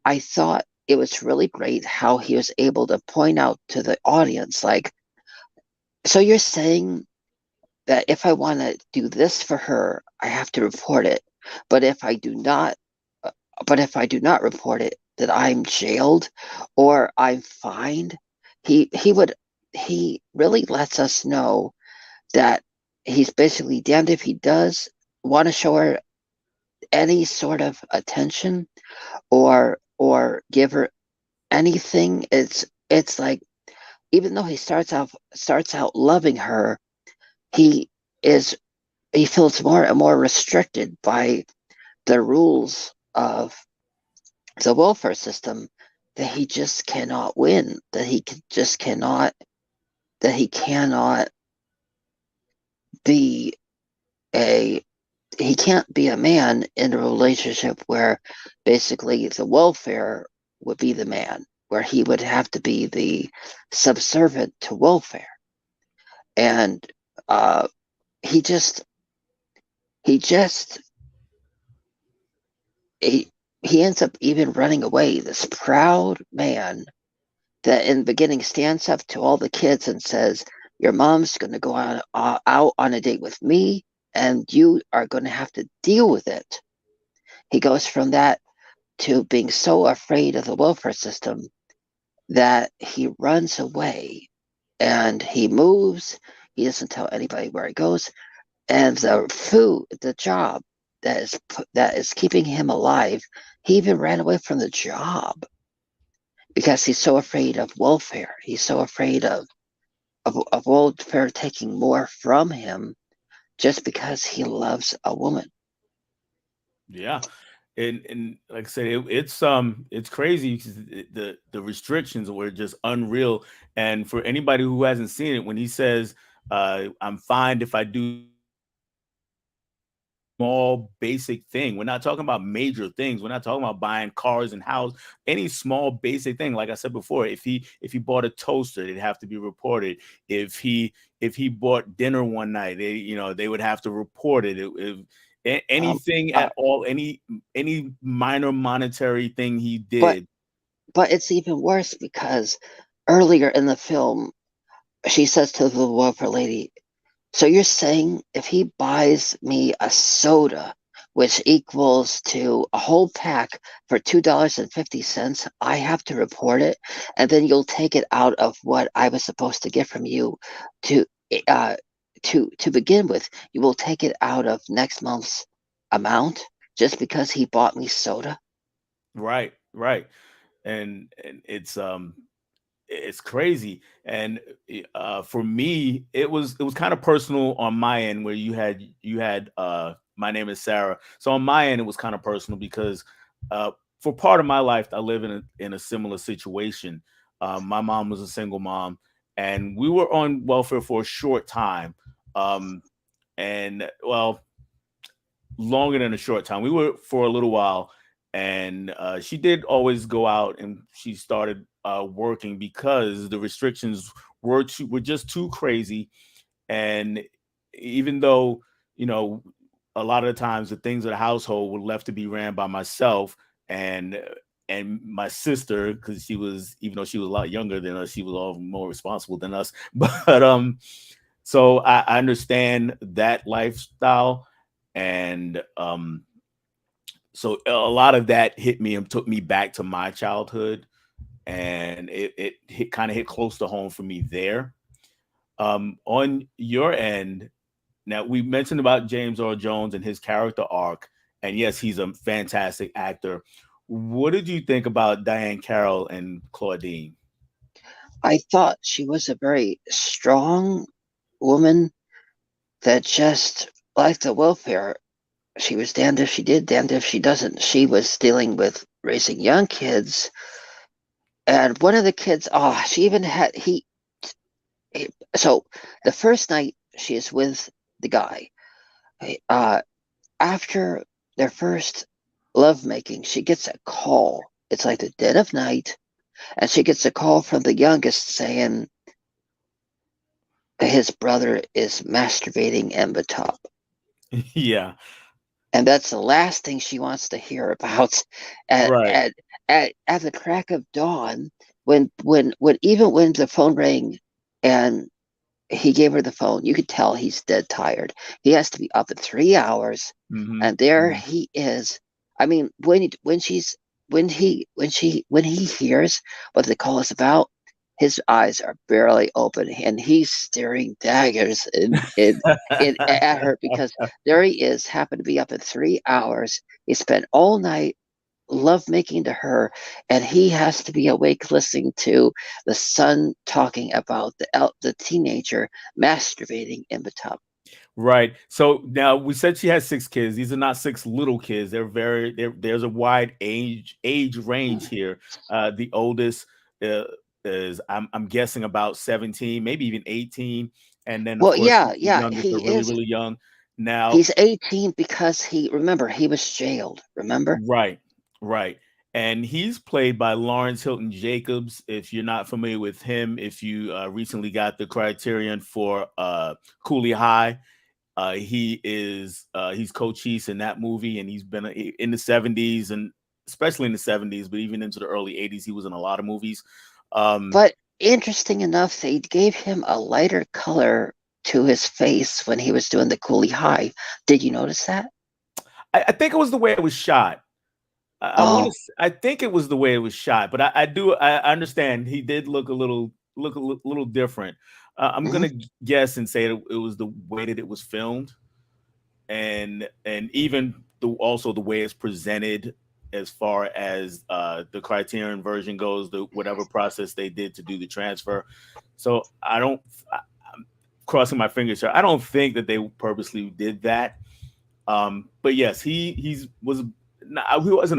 Speaker 2: I thought it was really great how he was able to point out to the audience, like, so you're saying that if I want to do this for her, I have to report it, but if I do not, uh, but if I do not report it, that I'm jailed or I'm fined. He would he really lets us know that he's basically damned if he does want to show her any sort of attention or give her anything. It's like even though he starts out loving her, he is he feels more and more restricted by the rules of the welfare system, that he just cannot win, just cannot that he cannot be a he can't be a man in a relationship where basically the welfare would be the man, where he would have to be the subservient to welfare. And uh, he just, he just, he, he ends up even running away. This proud man that in the beginning stands up to all the kids and says, "Your mom's going to go out on a date with me, and you are going to have to deal with it." He goes from that to being so afraid of the welfare system that he runs away and he moves. He doesn't tell anybody where he goes. And the job that is keeping him alive, he even ran away from the job because he's so afraid of welfare. He's so afraid of welfare taking more from him just because he loves a woman.
Speaker 1: Yeah. And like I said, it's crazy because the restrictions were just unreal. And for anybody who hasn't seen it, when he says, I'm fined if I do small basic thing. We're not talking about major things. We're not talking about buying cars and house. Any small basic thing, like I said before, if he bought a toaster, it'd have to be reported. If he bought dinner one night, they would have to report it.
Speaker 2: Um,
Speaker 1: Anything
Speaker 2: uh,
Speaker 1: at all, any minor monetary thing he
Speaker 2: but
Speaker 1: did.
Speaker 2: but it's even worse because earlier in the film, she says to the welfare lady, "So you're saying if he buys me a soda, which equals to a whole pack for $2.50, I have to report it, and then you'll take it out of what I was supposed to get from you to uh to begin with. You will take it out of next month's amount just because he bought me soda."
Speaker 1: Right, right. And it's crazy. And for me, it was kind of personal on my end, where you had my name is Sarah. So on my end, it was kind of personal because uh for part of my life I live in a similar situation. My mom was a single mom, and we were on welfare for a short time. um and well, longer than a short time. We were for a little while, and she did always go out, and she started working because the restrictions were just too crazy. And even though, you know, a lot of the times the things of the household were left to be ran by myself and my sister, because she was, even though she was a lot younger than us, she was all more responsible than us. But so I understand that lifestyle, and so a lot of that hit me and took me back to my childhood, and it hit, kind of hit close to home for me there. On your end, now we mentioned about James Earl Jones and his character arc, and yes, he's a fantastic actor. What did you think about Diane Carroll and Claudine?
Speaker 2: I thought she was a very strong woman that just like the welfare. She was damned if she did, damned if she doesn't. She was dealing with raising young kids, and one of the kids, oh, she even had so the first night she is with the guy, uh, after their first lovemaking, she gets a call. It's like the dead of night, and she gets a call from the youngest saying his brother is masturbating in the top.
Speaker 1: Yeah,
Speaker 2: And that's the last thing she wants to hear about. At
Speaker 1: right.
Speaker 2: at at the crack of dawn, when even when the phone rang and he gave her the phone, you could tell he's dead tired. He has to be up in 3 hours,
Speaker 1: Hmm.
Speaker 2: and there he is. I mean, when he hears what the call is about, his eyes are barely open, and he's staring daggers in at her because there he is, happened to be up in 3 hours. He spent all night love making to her, and he has to be awake listening to the son talking about the teenager masturbating in the tub.
Speaker 1: Right. So now we said she has six kids. These are not six little kids. There's a wide age range here. The oldest uh, is I'm guessing about 17, maybe even 18, and then of
Speaker 2: Well,
Speaker 1: course
Speaker 2: yeah,
Speaker 1: the
Speaker 2: yeah,
Speaker 1: youngest are really really young. Now,
Speaker 2: he's 18 because he was jailed, remember?
Speaker 1: right, right. And he's played by Lawrence Hilton Jacobs. If you're not familiar with him, if you recently got the Criterion for Cooley High, he's Cochise in that movie, and he's been in the 70s, and especially in the 70s, but even into the early 80s, he was in a lot of movies. Um,
Speaker 2: But interesting enough, they gave him a lighter color to his face when he was doing the Cooley High. Did you notice that?
Speaker 1: I think it was the way it was shot. I want
Speaker 2: Oh,
Speaker 1: to. I think it was the way it was shot, but I do. I understand he did look little different. I'm
Speaker 2: mhm.
Speaker 1: gonna guess and say it was the way that it was filmed, and even also the way it's presented, as far as the Criterion version goes, the whatever process they did to do the transfer. So I'm crossing my fingers here. I don't think that they purposely did that. But yes, he wasn't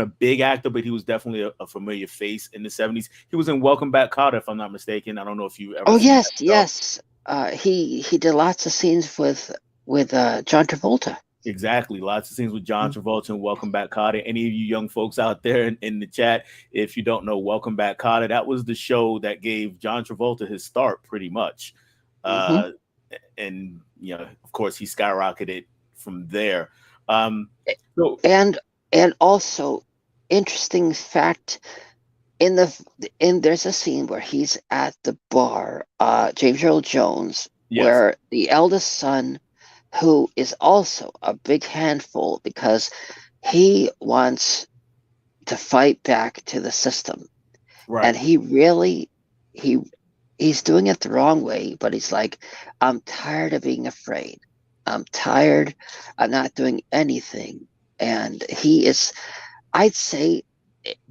Speaker 1: a big actor, but he was definitely a familiar face in the 70s. He was in Welcome Back, Kotter, if I'm not mistaken. I don't know if you ever
Speaker 2: Oh
Speaker 1: seen that
Speaker 2: yes,
Speaker 1: show.
Speaker 2: yes. He did lots of scenes with John Travolta.
Speaker 1: Exactly. Lots of scenes with John
Speaker 2: Mm.
Speaker 1: Travolta and Welcome Back, Kotter. Any of you young folks out there in the chat, if you don't know Welcome Back, Kotter, that was the show that gave John Travolta his start, pretty much.
Speaker 2: Mhm.
Speaker 1: Uh, and of course, he skyrocketed from there. Um, so
Speaker 2: And and also interesting fact in there's a scene where he's at the bar, James Earl Jones,
Speaker 1: yes,
Speaker 2: where the eldest son, who is also a big handful because he wants to fight back to the system, and
Speaker 1: right.
Speaker 2: he really he he's doing it the wrong way, but he's like, I'm tired of being afraid. I'm tired of not doing anything. And he is, I'd say,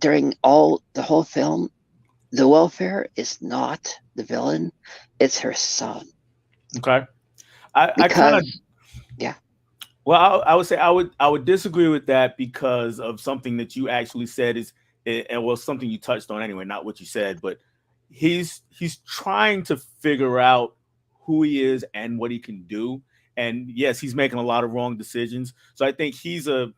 Speaker 2: during all the whole film, the welfare is not the villain, it's her son.
Speaker 1: Okay. I kind of,
Speaker 2: Because, yeah.
Speaker 1: well, I would say I would disagree with that because of something that you actually said and well, something you touched on anyway, not what you said, but he's trying to figure out who he is and what he can do. And yes, he's making a lot of wrong decisions. So I think he's a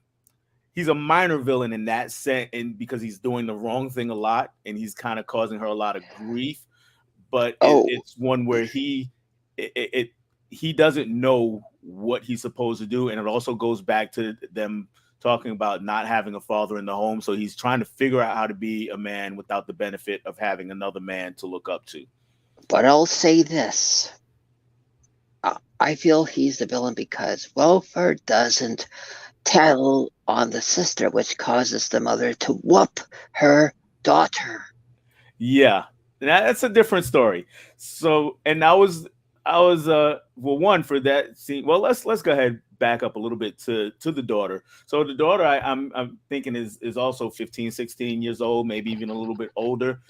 Speaker 1: minor villain in that sense, and because he's doing the wrong thing a lot, and he's kind of causing her a lot of grief. But
Speaker 2: Oh,
Speaker 1: it's one where it he doesn't know what he's supposed to do. And it also goes back to them talking about not having a father in the home. So he's trying to figure out how to be a man without the benefit of having another man to look up to.
Speaker 2: But I'll say this. I feel he's the villain because Wilford doesn't tell on the sister, which causes the mother to whoop her daughter.
Speaker 1: Yeah, that's a different story. So, and I was well, one for that scene. Well, let's go ahead back up a little bit to the daughter. So the daughter, I'm thinking is also 15, 16 years old, maybe even a little bit older.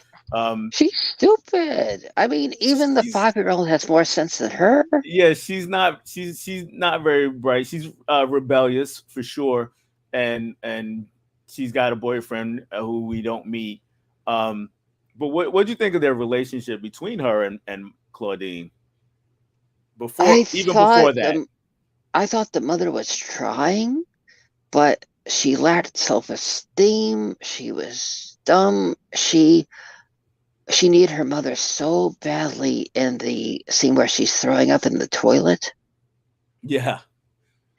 Speaker 2: She's stupid. I mean, even the
Speaker 1: She's
Speaker 2: 5-year-old has more sense than her.
Speaker 1: Yeah, she's not very bright. She's rebellious for sure, and she's got a boyfriend who we don't meet. Um, but what do you think of their relationship between her and Claudine
Speaker 2: I
Speaker 1: even
Speaker 2: thought
Speaker 1: before that?
Speaker 2: I thought the mother was trying, but she lacked self-esteem. She was dumb. She needed her mother so badly in the scene where she's throwing up in the toilet.
Speaker 1: Yeah.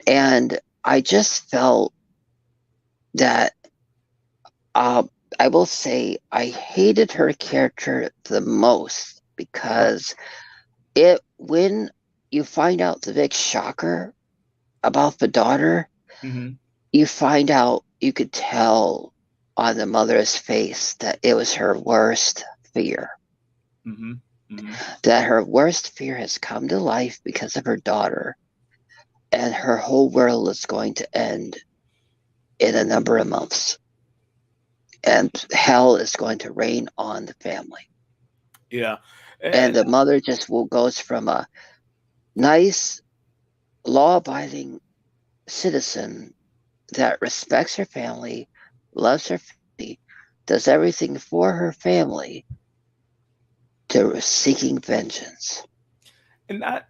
Speaker 2: And I just felt that uh, I will say I hated her character the most because it when you find out the big shocker about the daughter,
Speaker 1: Mm-hmm.
Speaker 2: you find out you could tell on the mother's face that it was her worst fear.
Speaker 1: Mm-hmm. Mm-hmm.
Speaker 2: That her worst fear has come to life because of her daughter, and her whole world is going to end in a number of months. And hell is going to rain on the family.
Speaker 1: Yeah.
Speaker 2: And
Speaker 1: And
Speaker 2: the mother just goes from a nice, law abiding citizen that respects her family, loves her family, does everything for her family, to seeking vengeance.
Speaker 1: and I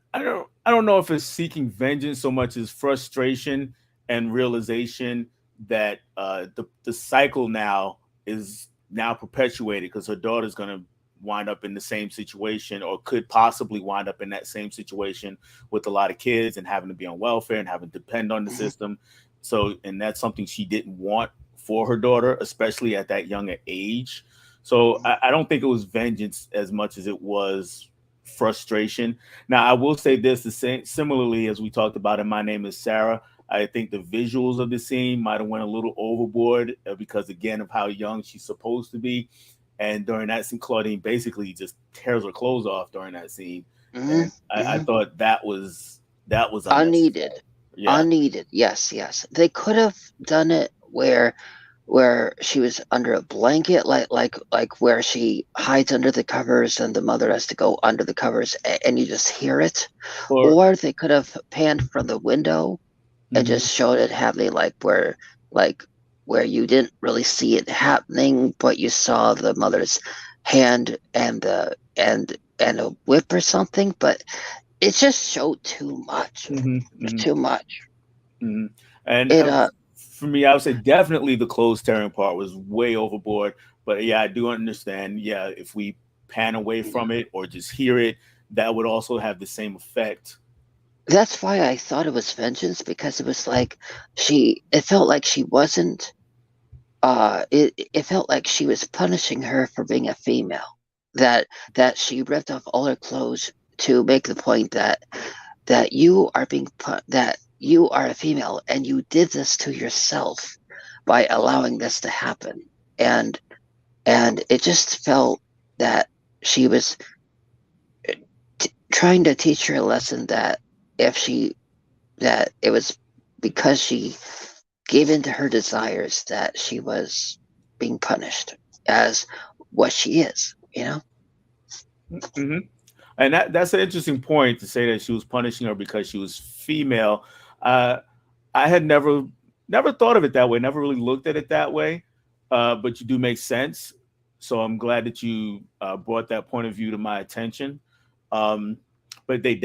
Speaker 1: don't know if it's seeking vengeance so much as frustration and realization that the cycle now is now perpetuated because her daughter's going to wind up in the same situation or could possibly wind up in that same situation with a lot of kids and having to be on welfare and having to depend on the
Speaker 2: Mhm.
Speaker 1: system. So, and that's something she didn't want for her daughter, especially at that younger age. So I don't think it was vengeance as much as it was frustration. Now, I will say this: the same, similarly as we talked about in My Name Is Sarah. I think the visuals of the scene might have went a little overboard because, again, of how young she's supposed to be. And during that scene, Claudine basically just tears her clothes off during that scene,
Speaker 2: Mhm,
Speaker 1: and I
Speaker 2: mhm.
Speaker 1: thought that was unnecessary.
Speaker 2: Unneeded.
Speaker 1: Yeah.
Speaker 2: Unneeded. Yes, yes. They could have done it where she was under a blanket, like where she hides under the covers and the mother has to go under the covers and you just hear it.
Speaker 1: Or
Speaker 2: Or they could have panned from the window and
Speaker 1: mhm,
Speaker 2: just showed it happening, like where you didn't really see it happening, but you saw the mother's hand and and a whip or something. But it just showed too much.
Speaker 1: mhm,
Speaker 2: Just
Speaker 1: mhm,
Speaker 2: too much.
Speaker 1: mhm. And
Speaker 2: It
Speaker 1: for me, I would say definitely the clothes tearing part was way overboard. But yeah, I do understand. Yeah, if we pan away from it or just hear it, that would also have the same effect.
Speaker 2: that's why I thought it was vengeance, because it was like it felt like she wasn't it felt like she was punishing her for being a female. That she ripped off all her clothes to make the point that you are that you are a female and you did this to yourself by allowing this to happen. And it just felt that she was trying to teach her a lesson, that if she that it was because she gave in to her desires that she was being punished as what she is, you know?
Speaker 1: Hmm. And that's an interesting point to say that she was punishing her because she was female. Uh, I had never thought of it that way. Never really looked at it that way. But you do make sense. So I'm glad that you brought that point of view to my attention. Um, but they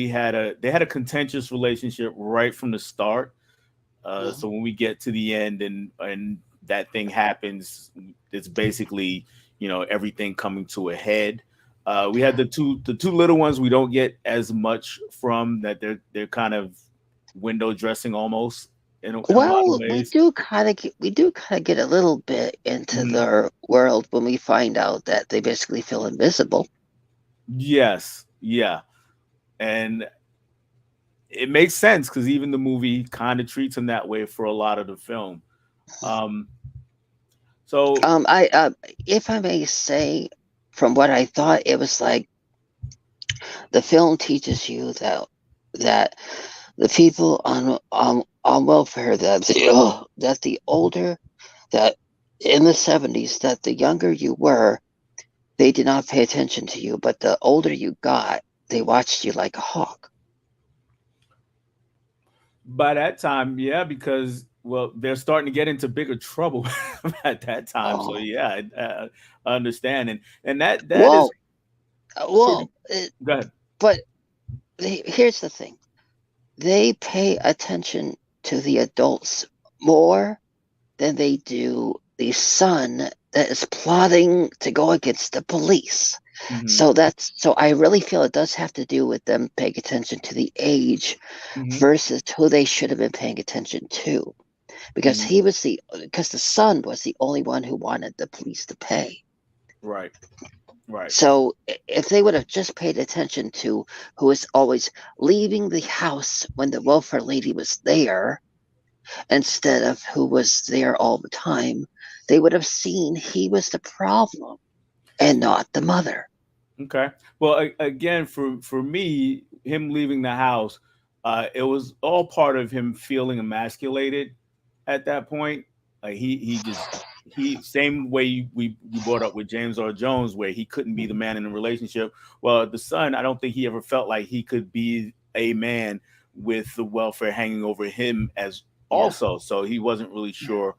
Speaker 1: had a contentious relationship right from the start. So when we get to the end and that thing happens, it's basically everything coming to a head. We had the two little ones we don't get as much from that. They're kind of window dressing almost in a lot of
Speaker 2: Well,
Speaker 1: ways.
Speaker 2: we do kind of get a little bit into
Speaker 1: Mhm.
Speaker 2: their world when we find out that they basically feel invisible.
Speaker 1: Yes, yeah, and it makes sense because even the movie kind of treats him that way for a lot of the film. Um, so
Speaker 2: I if I may say, from what I thought, it was like the film teaches you that the people on welfare that the older that in the 70s that the younger you were, they did not pay attention to you, but the older you got, they watched you like a hawk.
Speaker 1: by that time, yeah, because well, they're starting to get into bigger trouble at that time. So
Speaker 2: Oh,
Speaker 1: yeah, I understand, and that is
Speaker 2: well,
Speaker 1: pretty.
Speaker 2: well,
Speaker 1: Go ahead.
Speaker 2: but here's the thing: they pay attention to the adults more than they do the son that is plotting to go against the police.
Speaker 1: Hmm.
Speaker 2: So I really feel it does have to do with them paying attention to the age
Speaker 1: Hmm.
Speaker 2: versus who they should have been paying attention to. Because
Speaker 1: Hmm.
Speaker 2: because the son was the only one who wanted the police to pay.
Speaker 1: Right, right.
Speaker 2: So if they would have just paid attention to who was always leaving the house when the welfare lady was there, instead of who was there all the time, they would have seen he was the problem and not the mother.
Speaker 1: Okay. Well, again, for me, him leaving the house, it was all part of him feeling emasculated at that point. Like he just he same way you brought up with James Earl Jones, where he couldn't be the man in the relationship. Well, the son, I don't think he ever felt like he could be a man with the welfare hanging over him as
Speaker 2: Yeah.
Speaker 1: also. So he wasn't really sure,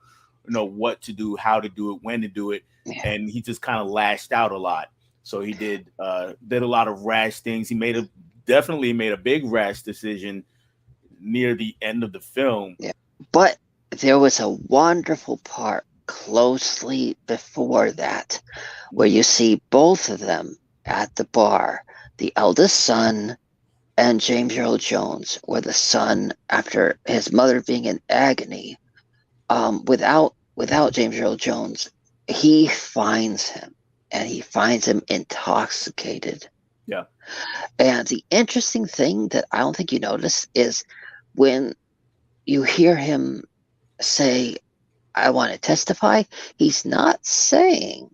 Speaker 1: what to do, how to do it, when to do it,
Speaker 2: Yeah.
Speaker 1: and he just kind of lashed out a lot. So he did a lot of rash things. He definitely made a big rash decision near the end of the film.
Speaker 2: Yeah. But there was a wonderful part closely before that where you see both of them at the bar, the eldest son and James Earl Jones, where the son, after his mother being in agony, without James Earl Jones, he finds him and he finds him intoxicated.
Speaker 1: Yeah.
Speaker 2: And the interesting thing that I don't think you notice is when you hear him say, I want to testify, he's not saying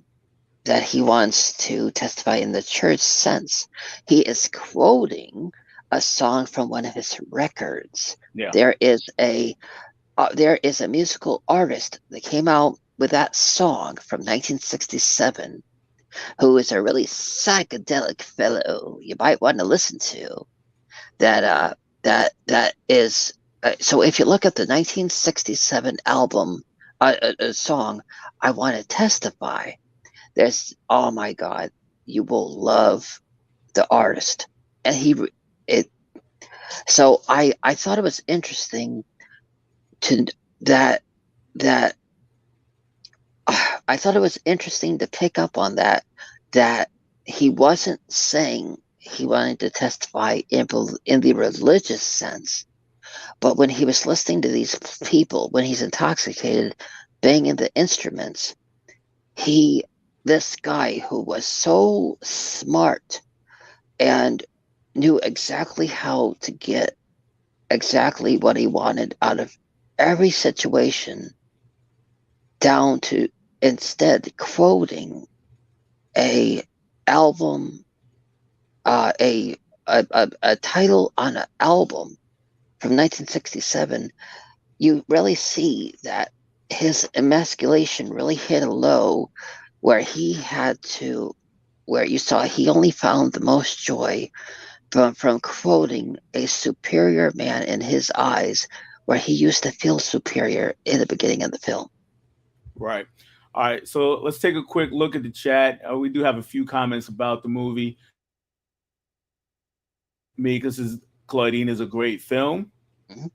Speaker 2: that he wants to testify in the church sense. He is quoting a song from one of his records.
Speaker 1: Yeah.
Speaker 2: There is a there is a musical artist that came out with that song from 1967 who is a really psychedelic fellow you might want to listen to. That is so if you look at the 1967 album song, I Want to Testify, there's, oh my God, you will love the artist. And it, so I thought it was interesting to that, that I thought it was interesting to pick up on that he wasn't saying he wanted to testify in the religious sense, but when he was listening to these people, when he's intoxicated, banging the instruments, he, this guy who was so smart and knew exactly how to get exactly what he wanted out of every situation, down to instead quoting a album, a, a title on an album from 1967, you really see that his emasculation really hit a low where he had to, where you saw he only found the most joy from quoting a superior man in his eyes, where he used to feel superior in the beginning of the film.
Speaker 1: Right. All right. So let's take a quick look at the chat. We do have a few comments about the movie. Mika says Claudine is a great film.
Speaker 2: Mhm.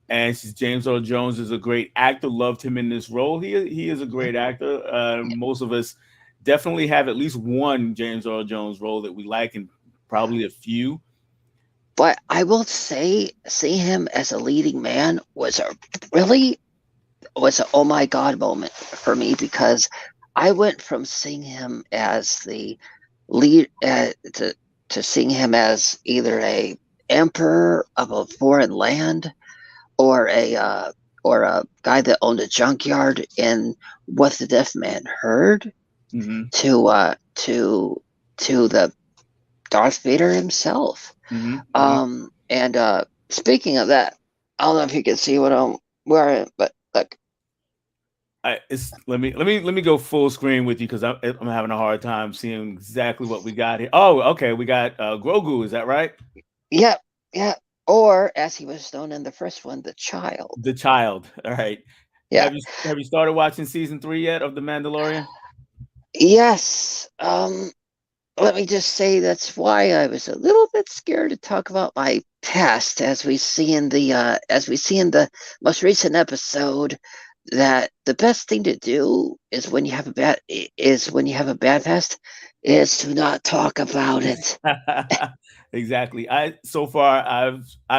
Speaker 1: And she's James Earl Jones is a great actor. Loved him in this role. He is a great actor. Most of us definitely have at least one James Earl Jones role that we like, and probably a few.
Speaker 2: But I will say, seeing him as a leading man really was a oh my god moment for me, because I went from seeing him as the lead to seeing him as either a emperor of a foreign land, or a guy that owned a junkyard in What the Deaf Man Heard,
Speaker 1: Mm-hmm.
Speaker 2: to the Darth Vader himself.
Speaker 1: Mm-hmm. Mm-hmm.
Speaker 2: And speaking of that, I don't know if you can see what I'm wearing, but look.
Speaker 1: Let me go full screen with you because I'm having a hard time seeing exactly what we got here. Oh, okay, we got Grogu. Is that right?
Speaker 2: Yeah, yeah. Or as he was known in the first one, the child.
Speaker 1: The child. All right.
Speaker 2: Yeah.
Speaker 1: Have you started watching season 3 yet of The Mandalorian?
Speaker 2: Yes. Let me just say that's why I was a little bit scared to talk about my past, as we see in the most recent episode, that the best thing to do is when you have a bad past is to not talk about it.
Speaker 1: Exactly. I've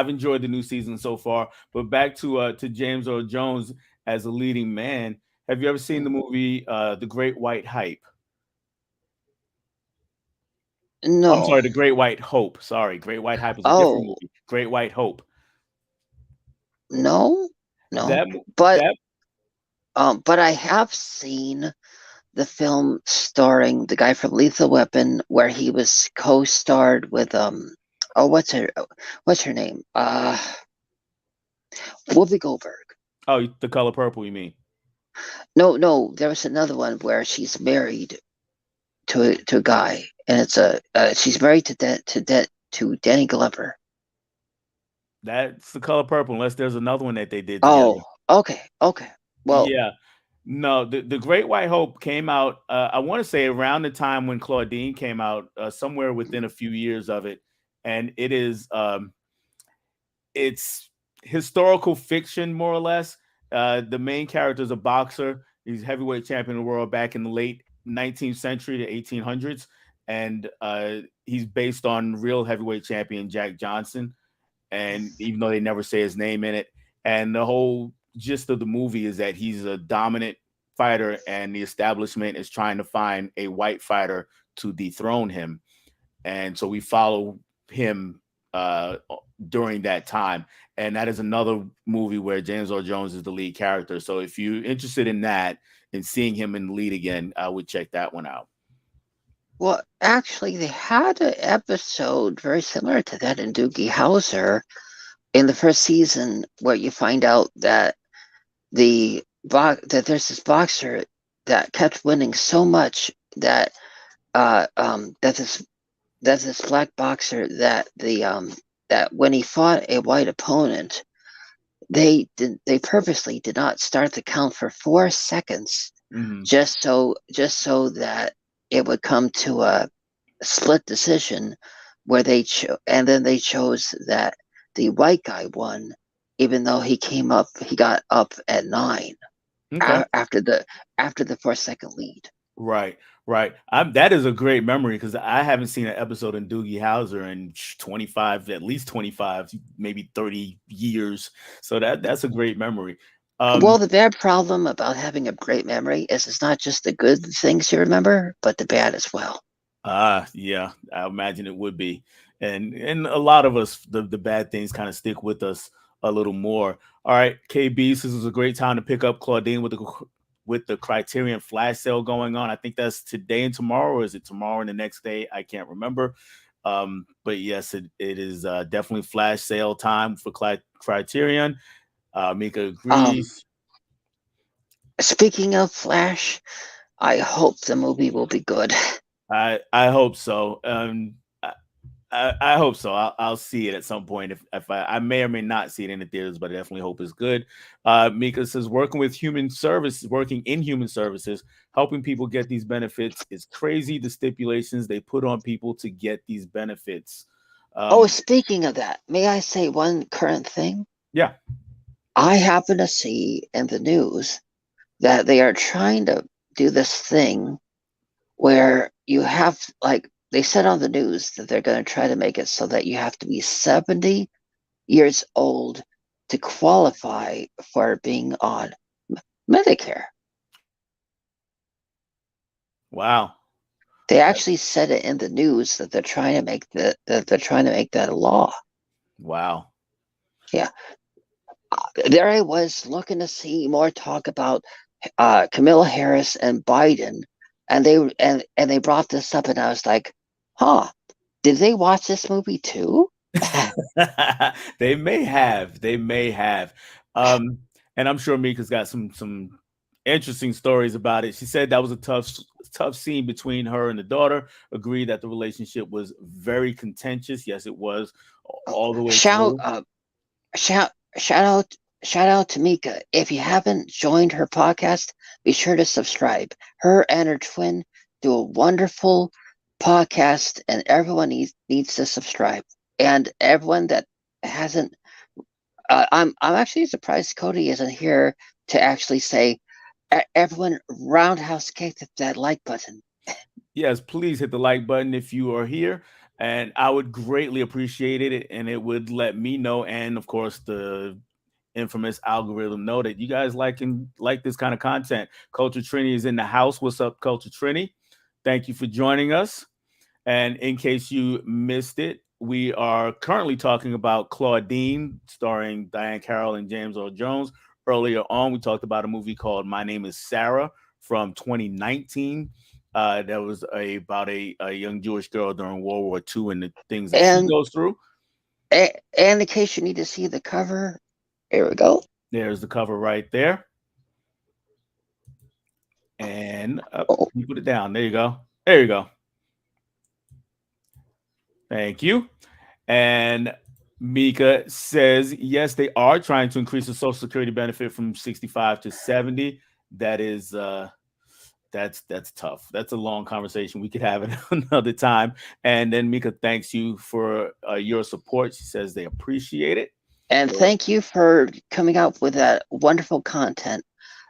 Speaker 1: enjoyed the new season so far. But back to James Earl Jones as a leading man. Have you ever seen the movie The Great White Hype? I'm
Speaker 2: No.
Speaker 1: sorry, The Great White Hope. Sorry, Great White Hype is a different
Speaker 2: Oh,
Speaker 1: movie. Great White Hope.
Speaker 2: no, no.
Speaker 1: That
Speaker 2: But
Speaker 1: that
Speaker 2: but I have seen the film starring the guy from Lethal Weapon, where he was co-starred with oh, what's her name? Whoopi Goldberg.
Speaker 1: Oh, The Color Purple, you mean?
Speaker 2: No, no, there was another one where she's married to a guy, and it's she's married to Danny Glover.
Speaker 1: That's The Color Purple, unless there's another one that they did together.
Speaker 2: Oh, okay, okay. Well,
Speaker 1: Yeah. No, the Great White Hope came out. I want to say around the time when Claudine came out, somewhere within a few years of it, and it's historical fiction more or less. The main character is a boxer. He's heavyweight champion of the world back in the late 19th century to 1800s, and he's based on real heavyweight champion Jack Johnson. And even though they never say his name in it, and the whole gist of the movie is that he's a dominant fighter, and the establishment is trying to find a white fighter to dethrone him. And so we follow him during that time. And that is another movie where James Earl Jones is the lead character. So if you're interested in that and seeing him in the lead again, I would check that one out.
Speaker 2: well, actually, they had an episode very similar to that in Doogie Howser in the first season, where you find out that that there's this boxer that kept winning so much that that this black boxer, that when he fought a white opponent, they purposely did not start the count for 4 seconds,
Speaker 1: Mm-hmm.
Speaker 2: just so that it would come to a split decision, where and then they chose that the white guy won, even though he got up at 9
Speaker 1: Okay.
Speaker 2: after the 4 second lead.
Speaker 1: Right, right. That is a great memory because I haven't seen an episode in Doogie Howser in 25, at least 25, maybe 30 years. So that's a great memory.
Speaker 2: Well,
Speaker 1: Um,
Speaker 2: the bad problem about having a great memory is it's not just the good things you remember, but the bad as well.
Speaker 1: yeah, I imagine it would be. And a lot of us, the bad things kind of stick with us a little more. All right, KB, this is a great time to pick up Claudine with the Criterion flash sale going on. I think that's today and tomorrow, or is it tomorrow and the next day? I can't remember. But yes, it is definitely flash sale time for Criterion. Mika
Speaker 2: Um,
Speaker 1: agrees.
Speaker 2: Speaking of Flash, I hope the movie will be good.
Speaker 1: I hope so. I hope so. I'll see it at some point. If I may or may not see it in the theaters, but I definitely hope it's good. Mika says working in human services, helping people get these benefits is crazy. The stipulations they put on people to get these benefits.
Speaker 2: Oh,
Speaker 1: Um,
Speaker 2: speaking of that, may I say one current thing?
Speaker 1: yeah.
Speaker 2: I happen to see in the news that they are trying to do this thing where you have, like, they said on the news that they're going to try to make it so that you have to be 70 years old to qualify for being on Medicare.
Speaker 1: Wow.
Speaker 2: They actually said it in the news that they're trying to make that a law.
Speaker 1: Wow.
Speaker 2: Yeah. There I was looking to see more talk about Kamala Harris and Biden, and they brought this up, and I was like, huh, did they watch this movie too?
Speaker 1: They may have. They may have. And I'm sure Mika's got some interesting stories about it. She said that was a tough scene between her and the daughter. Agreed that the relationship was very contentious. Yes, it was all the way
Speaker 2: Shout
Speaker 1: through.
Speaker 2: shout shout out shout out to Mika. If you haven't joined her podcast, be sure to subscribe. Her and her twin do a wonderful podcast, and everyone needs to subscribe. And everyone that hasn't, I'm actually surprised Cody isn't here to actually say, everyone roundhouse kick that like button.
Speaker 1: Yes, please hit the like button if you are here, and I would greatly appreciate it. And it would let me know, and of course, the infamous algorithm know that you guys like this kind of content. Culture Trini is in the house. What's up, Culture Trini? Thank you for joining us. And in case you missed it, we are currently talking about Claudine, starring Diane Carroll and James Earl Jones. Earlier on, we talked about a movie called My Name is Sarah from 2019. That was about a young Jewish girl during World War II and the things that she
Speaker 2: And
Speaker 1: goes through.
Speaker 2: and in case you need to see the cover, here we go.
Speaker 1: There's the cover right there. And you put it down. There you go. There you go. Thank you. And Mika says, yes, they are trying to increase the Social Security benefit from 65 to 70. That is that's tough. That's a long conversation. We could have it another time. And then Mika thanks you for your support. She says they appreciate it.
Speaker 2: And thank you for coming up with that wonderful content.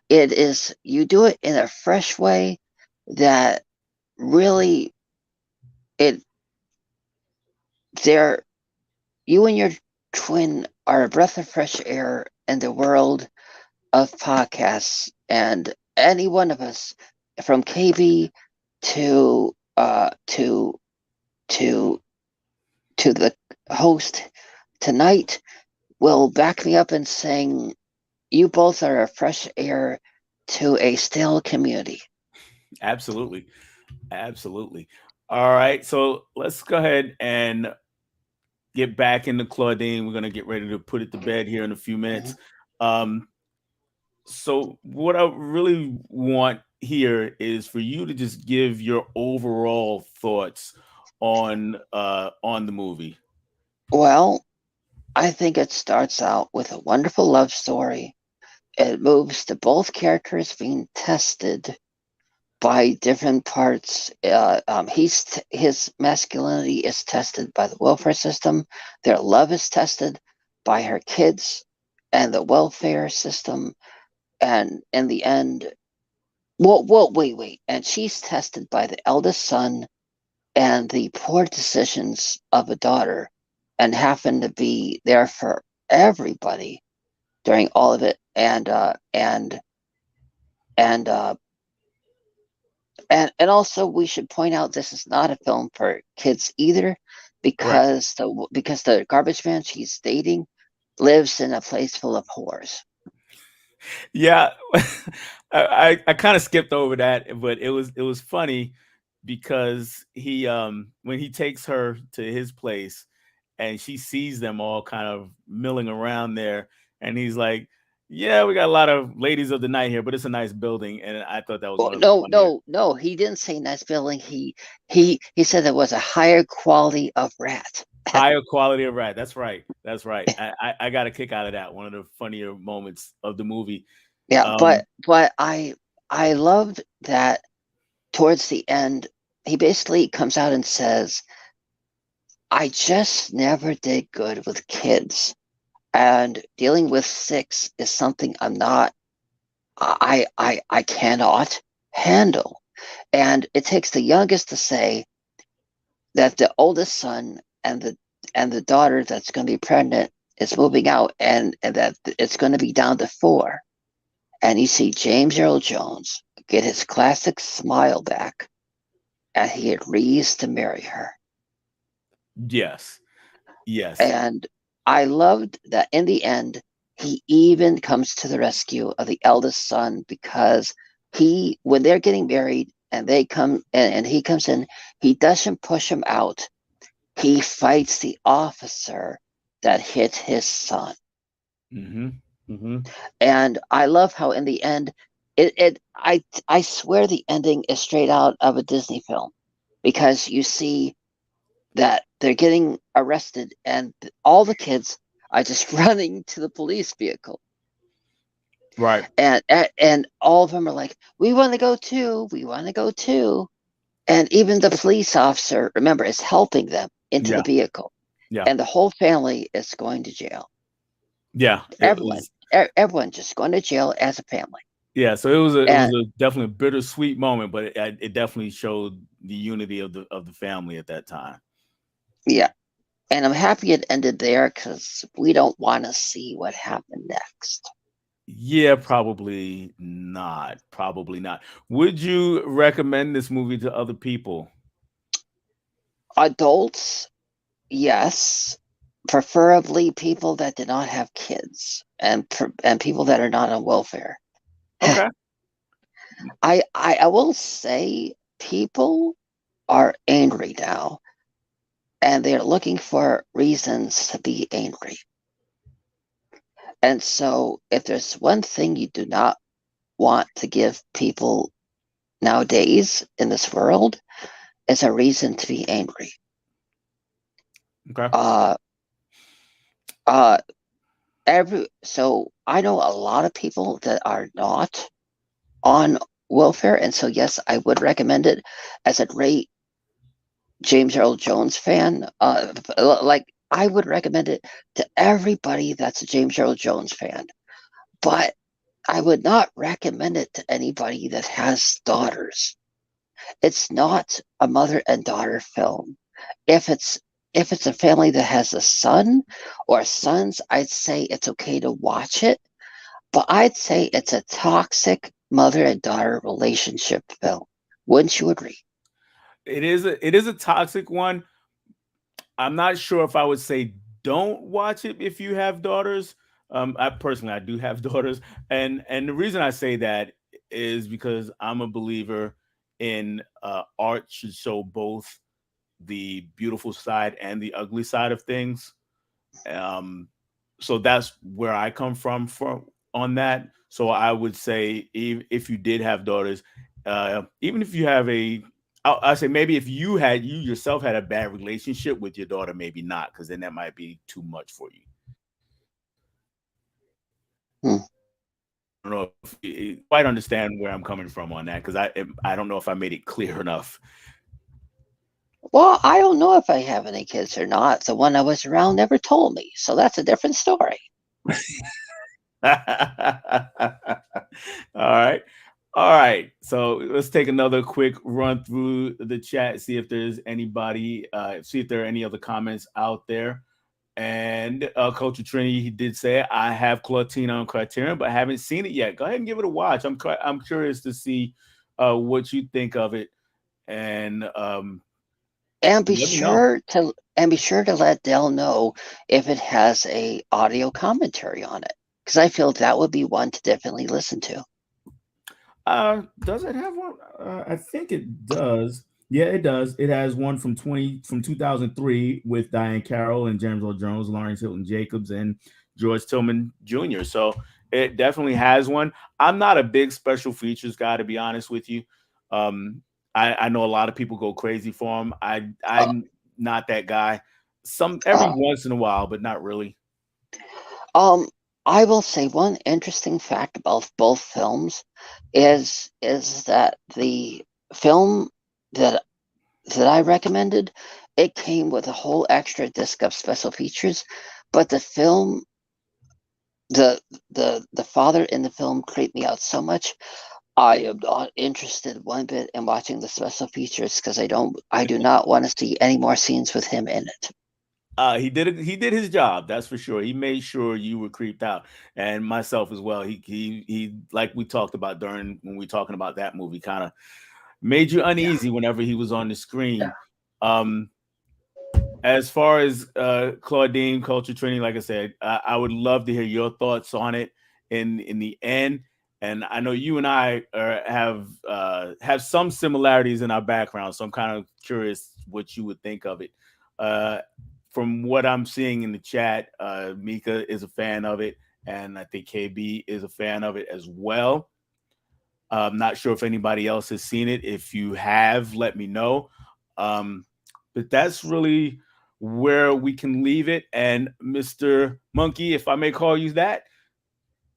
Speaker 2: It is, you do it in a fresh way that really, it there you and your twin are a breath of fresh air in the world of podcasts, and any one of us from KB to the host tonight will back me up in saying you both are a fresh air to a stale community.
Speaker 1: Absolutely. Absolutely. All right. So let's go ahead and get back into Claudine. We're going to get ready to put it to bed here in a few minutes. So what I really want here is for you to just give your overall thoughts on the movie.
Speaker 2: Well, I think it starts out with a wonderful love story. It moves to both characters being tested by different parts. His masculinity is tested by the welfare system. Their love is tested by her kids and the welfare system. And in the end, wait. And she's tested by the eldest son and the poor decisions of a daughter, and happen to be there for everybody during all of it. And also, we should point out this is not a film for kids either, because the garbage man she's dating lives in a place full of whores.
Speaker 1: Yeah, I kind of skipped over that, but it was funny because he when he takes her to his place and she sees them all kind of milling around there, and he's like, "Yeah, we got a lot of ladies of the night here, but it's a nice building." And I thought that was one of the funnier.
Speaker 2: No. He didn't say nice building. He said there was a higher quality of rat.
Speaker 1: Higher quality of rat. That's right. That's right. I got a kick out of that. One of the funnier moments of the movie.
Speaker 2: Yeah, but I loved that towards the end, he basically comes out and says, I just never did good with kids. And dealing with 6 is something I cannot handle. And it takes the youngest to say, that the oldest son and the daughter that's going to be pregnant is moving out, and that it's going to be down to four. And you see James Earl Jones get his classic smile back, and he agrees to marry her.
Speaker 1: Yes. Yes.
Speaker 2: And I loved that in the end, he even comes to the rescue of the eldest son, because when they're getting married and they come and he comes in, he doesn't push him out. He fights the officer that hit his son.
Speaker 1: Mm-hmm. Mm-hmm.
Speaker 2: And I love how in the end, I swear the ending is straight out of a Disney film, because you see that they're getting arrested and all the kids are just running to the police vehicle.
Speaker 1: Right.
Speaker 2: And all of them are like, we want to go too. We want to go too. And even the police officer, remember, is helping them into
Speaker 1: Yeah.
Speaker 2: the vehicle.
Speaker 1: Yeah.
Speaker 2: And the whole family is going to jail.
Speaker 1: Yeah.
Speaker 2: Everyone just going to jail as a family.
Speaker 1: Yeah, so it was
Speaker 2: And
Speaker 1: a definitely a bittersweet moment, but it definitely showed the unity of the family at that time.
Speaker 2: yeah, and I'm happy it ended there, because we don't want to see what happened next.
Speaker 1: Yeah, probably not. Probably not. Would you recommend this movie to other people?
Speaker 2: Adults, yes, preferably people that did not have kids, and people that are not on welfare.
Speaker 1: Okay.
Speaker 2: I will say people are angry now, and they're looking for reasons to be angry. And so, if there's one thing you do not want to give people nowadays in this world, it's a reason to be angry.
Speaker 1: Okay.
Speaker 2: Uh, so I know a lot of people that are not on welfare, and so yes, I would recommend it. As a great James Earl Jones fan, like I would recommend it to everybody that's a James Earl Jones fan. But I would not recommend it to anybody that has daughters. It's not a mother and daughter film. If it's a family that has a son or sons, I'd say it's okay to watch it. But I'd say it's a toxic mother and daughter relationship film. Wouldn't you agree?
Speaker 1: It is a toxic one. I'm not sure if I would say don't watch it if you have daughters. I personally I do have daughters, and the reason I say that is because I'm a believer in art should show both the beautiful side and the ugly side of things. Um, so that's where I come from on that. So I would say if you did have daughters, even if you have I say maybe if you yourself had a bad relationship with your daughter, maybe not, because then that might be too much for you.
Speaker 2: Hmm.
Speaker 1: I don't know if you quite understand where I'm coming from on that, because I don't know if I made it clear enough.
Speaker 2: Well, I don't know if I have any kids or not. The one I was around never told me, so that's a different story.
Speaker 1: All right. All right. So let's take another quick run through the chat, see if there's anybody, see if there are any other comments out there. And Culture Trinity, he did say, I have Clautina on Criterion, but I haven't seen it yet. Go ahead and give it a watch. I'm curious to see what you think of it. And
Speaker 2: And be
Speaker 1: let me know.
Speaker 2: sure to let Dell know if it has a audio commentary on it, because I feel that would be one to definitely listen to.
Speaker 1: Does it have one? I think it does. Yeah, it does. It has one from 2003 with Diane Carroll and James Earl Jones, Lawrence Hilton Jacobs, and George Tillman Jr. So it definitely has one. I'm not a big special features guy, to be honest with you. I know a lot of people go crazy for them. I'm not that guy. Some every once in a while, but not really.
Speaker 2: I will say one interesting fact about both films is that the film that I recommended, it came with a whole extra disc of special features, but the film, the father in the film creeped me out so much. I am not interested one bit in watching the special features because I do not want to see any more scenes with him in it.
Speaker 1: He did it. He did his job. That's for sure. He made sure you were creeped out, and myself as well. He like we talked about during when we were talking about that movie, kind of made you uneasy whenever he was on the screen. Um, as far as Claudine culture training, like I said, I would love to hear your thoughts on it in the end. And I know you and I have some similarities in our background, so I'm kind of curious what you would think of it. Uh, from what I'm seeing in the chat, Mika is a fan of it, and I think KB is a fan of it as well. I'm not sure if anybody else has seen it. If you have, let me know. But that's really where we can leave it. And Mr. Monkey, if I may call you that,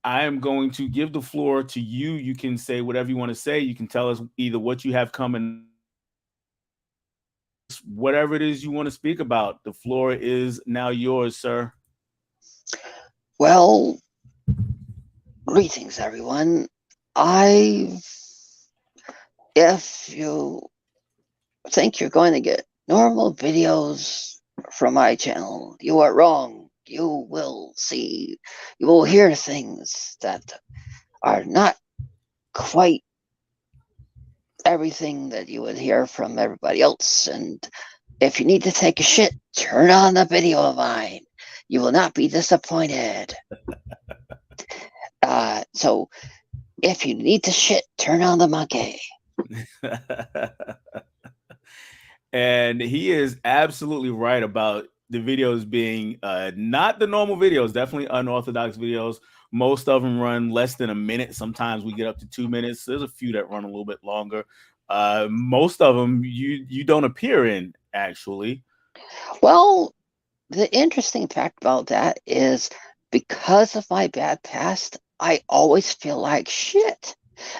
Speaker 1: I am going to give the floor to you. You can say whatever you want to say. You can tell us either what you have coming, whatever it is you want to speak about. The floor is now yours, sir.
Speaker 2: Well, greetings, everyone. If you think you're going to get normal videos from my channel, you are wrong. You will hear things that are not quite everything that you would hear from everybody else. And if you need to take a shit, turn on the video of mine. You will not be disappointed. So if you need to shit, turn on the monkey.
Speaker 1: And he is absolutely right about the videos being not the normal videos, definitely unorthodox videos. Most of them run less than a minute. Sometimes we get up to 2 minutes. There's a few that run a little bit longer. Most of them you don't appear in, actually.
Speaker 2: Well, the interesting fact about that is because of my bad past, I always feel like shit.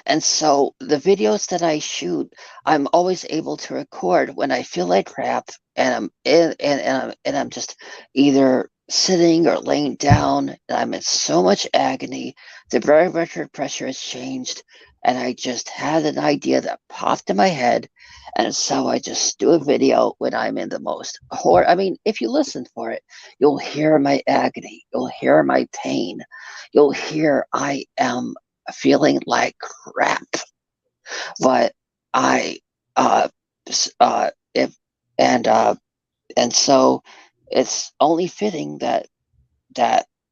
Speaker 2: And so the videos that I shoot, I'm always able to record when I feel like crap and I'm just either sitting or laying down and I'm in so much agony. The barometric pressure has changed and I just had an idea that popped in my head. And so I just do a video when I'm in the most horror. I mean, if you listen for it, you'll hear my agony. You'll hear my pain. You'll hear I am feeling like crap. But I, if and so it's only fitting that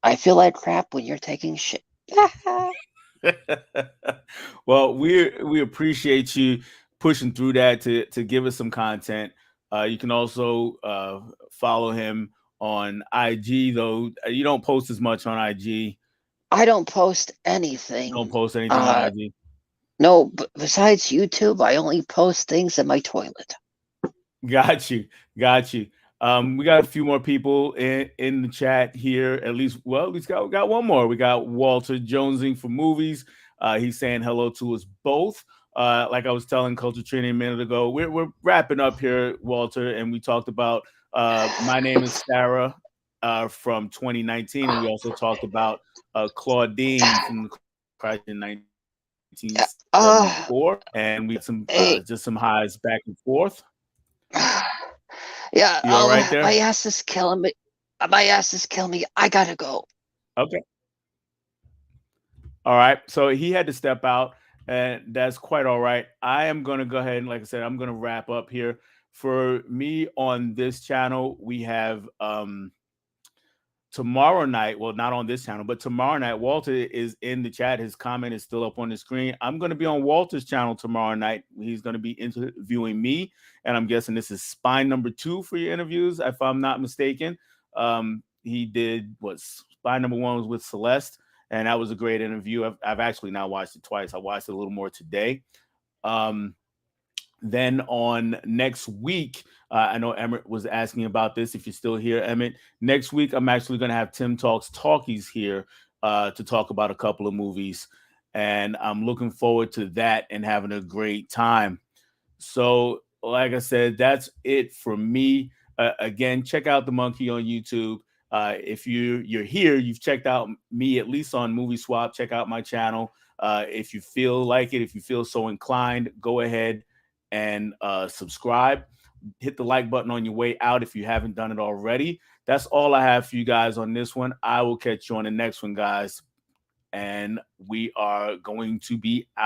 Speaker 2: I feel like crap when you're taking shit.
Speaker 1: Well, we appreciate you pushing through that to give us some content. You can also follow him on IG, though you don't post as much on IG.
Speaker 2: I don't post anything.
Speaker 1: Don't post anything on IG.
Speaker 2: No, besides YouTube, I only post things in my toilet.
Speaker 1: Got you. We got a few more people in the chat here. At least got one more. We got Walter Jonesing for movies. He's saying hello to us both. Like I was telling Culture Training a minute ago, we're wrapping up here, Walter, and we talked about My Name is Sarah from 2019, and we also talked about Claudine from Crisis in 1974, and we had some just some highs back and forth.
Speaker 2: Yeah,
Speaker 1: you all right there?
Speaker 2: My ass is killing me. My ass is killing me. I gotta go.
Speaker 1: Okay. All right. So he had to step out, and that's quite all right. I am going to go ahead and, like I said, I'm going to wrap up here. For me on this channel, we have tomorrow night. Well, not on this channel, but tomorrow night. Walter is in the chat. His comment is still up on the screen. I'm going to be on Walter's channel tomorrow night. He's going to be interviewing me, and I'm guessing this is spine number 2 for your interviews, if I'm not mistaken. He did spine number 1 was with Celeste, and that was a great interview. I've actually now watched it twice. I watched it a little more today. Then on next week, I know Emmett was asking about this. If you're still here, Emmett, next week I'm actually going to have Tim Talks Talkies here to talk about a couple of movies, and I'm looking forward to that and having a great time. So, like I said, that's it for me. Again, check out the Monkey on YouTube. If you're here, you've checked out me at least on Movie Swap. Check out my channel. If you feel like it, if you feel so inclined, go ahead and subscribe. Hit the like button on your way out if you haven't done it already. That's all I have for you guys on this one. I will catch you on the next one, guys. And we are going to be out.